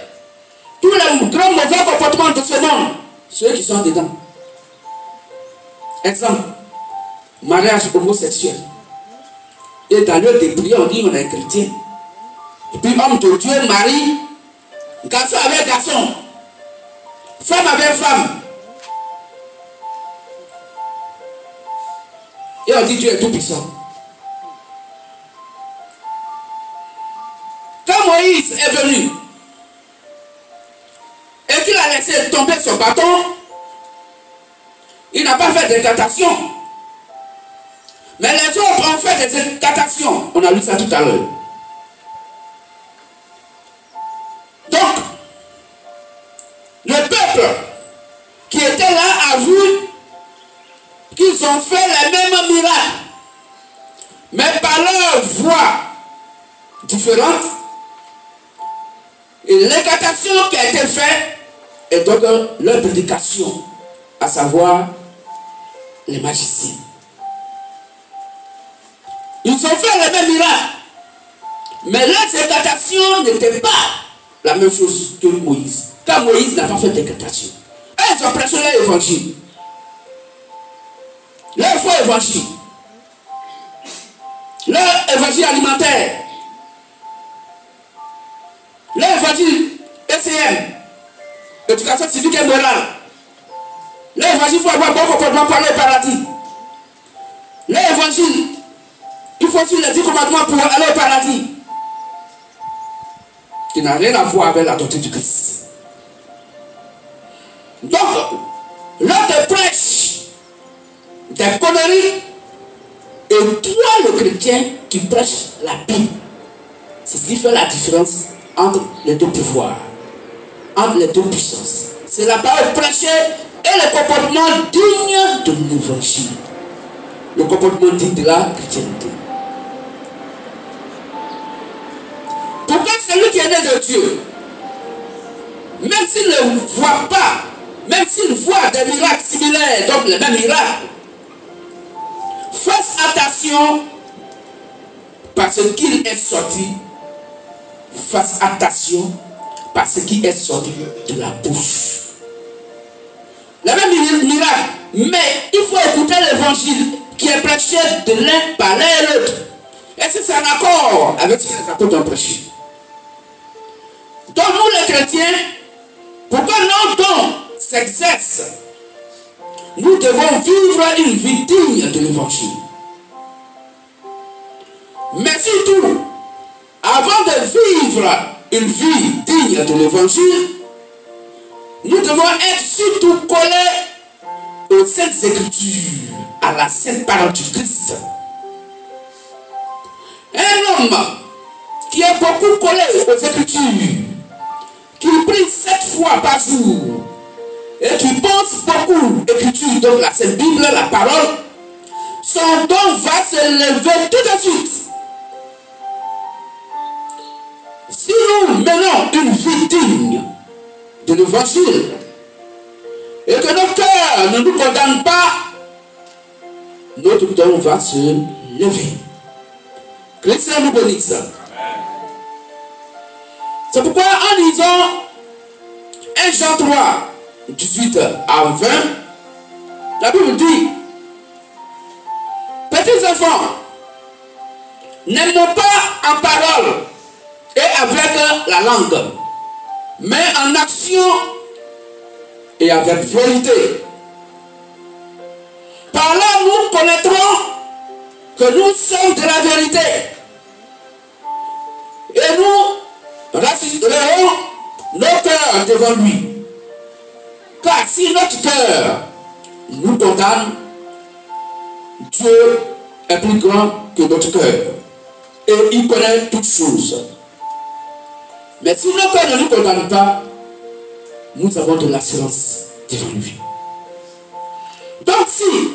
tous les grands mauvais comportements de ce monde, ceux qui sont dedans. Exemple, mariage homosexuel. Et dans lieu de prière, on dit on est chrétien. Et puis homme de Dieu marie, garçon avec garçon, femme avec femme. Et on dit Dieu est tout puissant. Quand Moïse tombé son bâton, il n'a pas fait d'incantation. Mais les autres ont fait des incantations. On a lu ça tout à l'heure. Donc, le peuple qui était là a vu qu'ils ont fait les mêmes miracles. Mais par leur voix différente. Et l'incantation qui a été faite est donc leur prédication, à savoir les magiciens. Ils ont fait les mêmes miracles. Mais leurs incantations n'étaient pas la même chose que Moïse. Car Moïse n'a pas fait d'incantation. Ils ont prêché leur évangile. Leur faux évangile. Leur évangile alimentaire. Leur évangile ECM. Éducation civique et morale. Leur évangile, il faut avoir bon comportement pour aller au paradis. Leur évangile, il faut suivre les 10 commandements pour aller au paradis. Qui n'a rien à voir avec la doctrine du Christ. Donc, l'autre prêche des conneries et toi le chrétien qui prêche la Bible. C'est ce qui fait la différence entre les deux pouvoirs, entre les deux puissances. C'est la parole prêchée et le comportement digne de l'évangile. Le comportement digne de la chrétienté. Pourquoi celui qui est né de Dieu, même s'il ne voit pas, même s'il voit des miracles similaires, donc les mêmes miracles, fasse attention parce qu'il est sorti, fasse attention parce qu'il est sorti de la bouche. Les mêmes miracles, mais il faut écouter l'évangile qui est prêché de l'un par l'un et l'autre. Et c'est en accord avec ce que les apôtres ont prêché. Donc nous les chrétiens, pour que nos dons s'exercent, nous devons vivre une vie digne de l'évangile. Mais surtout, avant de vivre une vie digne de l'évangile, nous devons être surtout collés aux saintes écritures, à la sainte parole du Christ. Un homme qui est beaucoup collé aux écritures, qui prie 7 fois par jour, et qui pense beaucoup d'écriture, donc la Sainte Bible, la parole, son don va se lever tout de suite. Si nous menons une vie digne de l'évangile, et que nos cœurs ne nous condamnent pas, notre don va se lever. Christ nous bénisse. C'est pourquoi en lisant 1 Jean 3, 18 à 20, la Bible dit: petits enfants, n'aimons pas en parole et avec la langue, mais en action et avec vérité. Par là, nous connaîtrons que nous sommes de la vérité. Et nous rassurerons nos cœurs devant lui. Car si notre cœur nous condamne, Dieu est plus grand que notre cœur. Et il connaît toutes choses. Mais si nos cœurs ne nous condamnent pas, nous avons de l'assurance devant lui. Donc si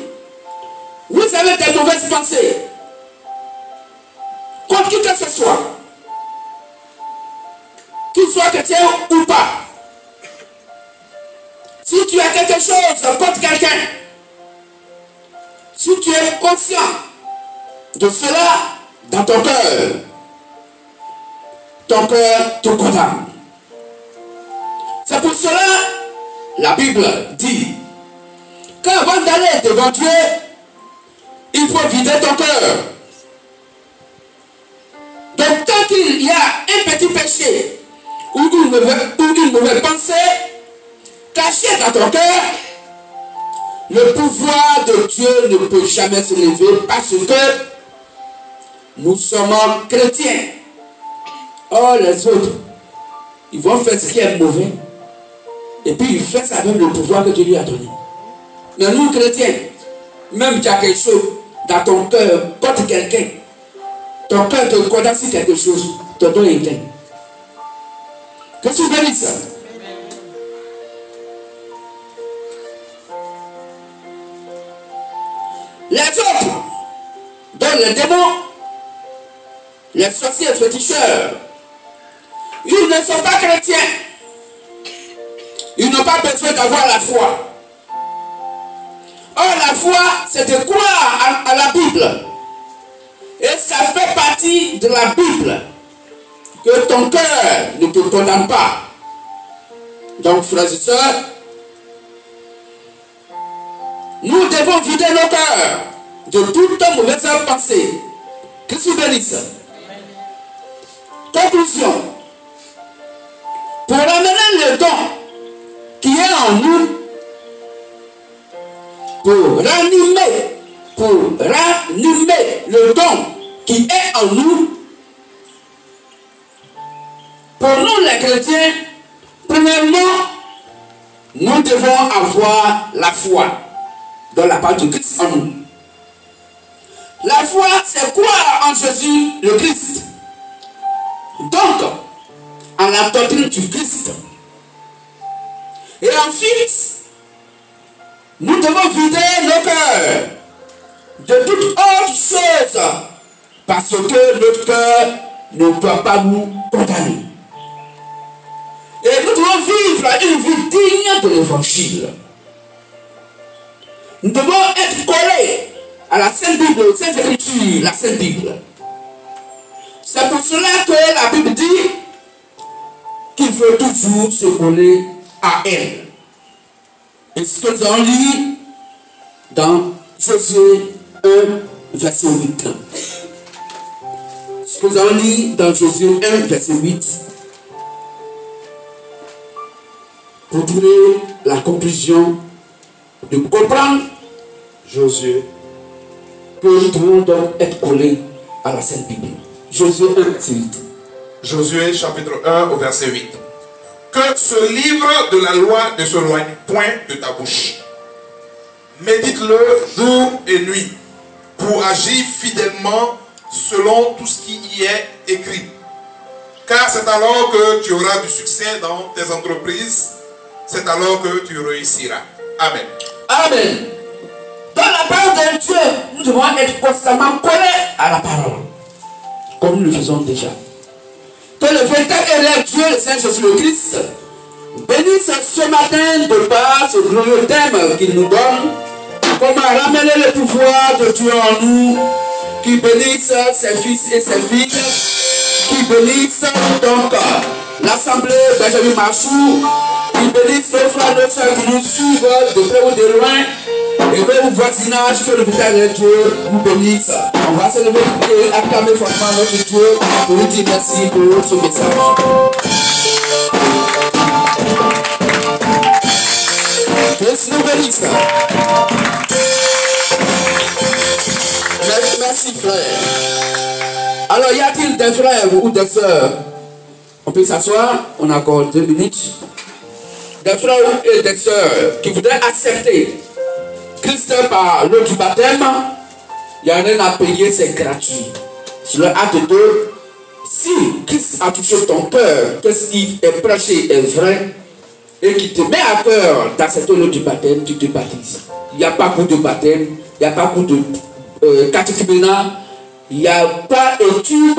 vous avez des mauvaises pensées contre qui que ce soit, qu'il soit chrétien ou pas, si tu as quelque chose contre quelqu'un, si tu es conscient de cela dans ton cœur te condamne. C'est pour cela la Bible dit qu'avant d'aller devant Dieu, il faut vider ton cœur. Donc tant qu'il y a un petit péché ou une mauvaise pensée cachée dans ton cœur, le pouvoir de Dieu ne peut jamais se lever parce que nous sommes chrétiens. Or les autres, ils vont faire ce qui est mauvais Et puis il fait ça même le pouvoir que Dieu lui a donné. Mais nous, chrétiens, même tu as quelque chose dans ton cœur contre quelqu'un, ton cœur te condamne sur quelque chose, ton don est éteint. Que tu bénisses ça. Les autres, dont les démons, les sorciers féticheurs, ils ne sont pas chrétiens. Ils n'ont pas besoin d'avoir la foi. Or, la foi, c'est de croire à la Bible. Et ça fait partie de la Bible. Que ton cœur ne te condamne pas. Donc, frères et sœurs, nous devons vider nos cœurs de toute mauvaise pensée. Que tu bénisses. Conclusion. Pour amener le don qui est en nous, pour ranimer le don qui est en nous, pour nous les chrétiens, premièrement, nous devons avoir la foi dans la part de Christ en nous. La foi, c'est croire en Jésus le Christ. Donc, en la doctrine du Christ. Et ensuite, nous devons vider nos cœurs de toute autre chose, parce que notre cœur ne doit pas nous condamner. Et nous devons vivre une vie digne de l'évangile. Nous devons être collés à la Sainte Bible, aux Saintes Écritures, la Sainte Bible. C'est pour cela que la Bible dit qu'il faut toujours se coller à elle. Et ce que nous avons lu dans Josué 1, verset 8. Ce que nous avons lu dans Josué 1, verset 8. Pour trouver la conclusion de comprendre Josué. que nous devons donc être collés à la Sainte Bible. Josué 1, verset 8. Josué chapitre 1 au verset 8. Que ce livre de la loi ne s'éloigne point de ta bouche. Médite-le jour et nuit pour agir fidèlement selon tout ce qui y est écrit. Car c'est alors que tu auras du succès dans tes entreprises. C'est alors que tu réussiras. Amen. Amen. Dans la parole de Dieu, nous devons être constamment collés à la parole. Comme nous le faisons déjà. Que le véritable et réel Dieu, le Seigneur Jésus le Christ, bénisse ce matin de par ce glorieux thème qu'il nous donne. Comment ramener le pouvoir de Dieu en nous. Qui bénisse ses fils et ses filles. Qui bénisse donc l'Assemblée Benjamin Marchou. Qui bénisse nos frères et nos soeurs qui nous suivent de près ou de loin. Et nos voisinages, que le véritable Dieu nous bénisse. On va se lever et acclamer fortement notre Dieu pour lui dire merci pour ce message. Que nous bénisse. Merci frère. Alors y a-t-il des frères ou des sœurs? On peut s'asseoir, on a encore 2 minutes. Des frères et des sœurs qui voudraient accepter Christ par l'eau du baptême, il n'y a rien à payer, c'est gratuit. Sur le acte 2, si Christ a touché ton cœur, que ce qui est prêché est vrai, et qui te met à cœur d'accepter l'eau du baptême, tu te baptises. Il n'y a pas cours de baptême, il n'y a pas cours de catéchuménat, il n'y a pas d'étude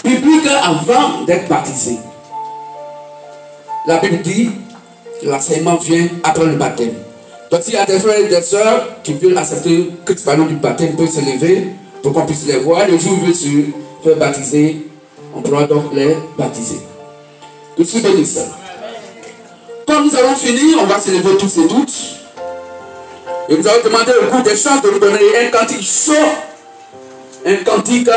biblique avant d'être baptisé. La Bible dit que l'enseignement vient après le baptême. Donc s'il y a des frères et des sœurs qui veulent accepter Christ par l'eau du baptême, peuvent se lever pour qu'on puisse les voir. Le jour où ils veulent se faire baptiser, on pourra donc les baptiser. Que Dieu bénisse. Quand nous avons fini, on va se lever tous et toutes. Et nous allons demander au groupe des chants de nous donner un cantique chaud, un cantique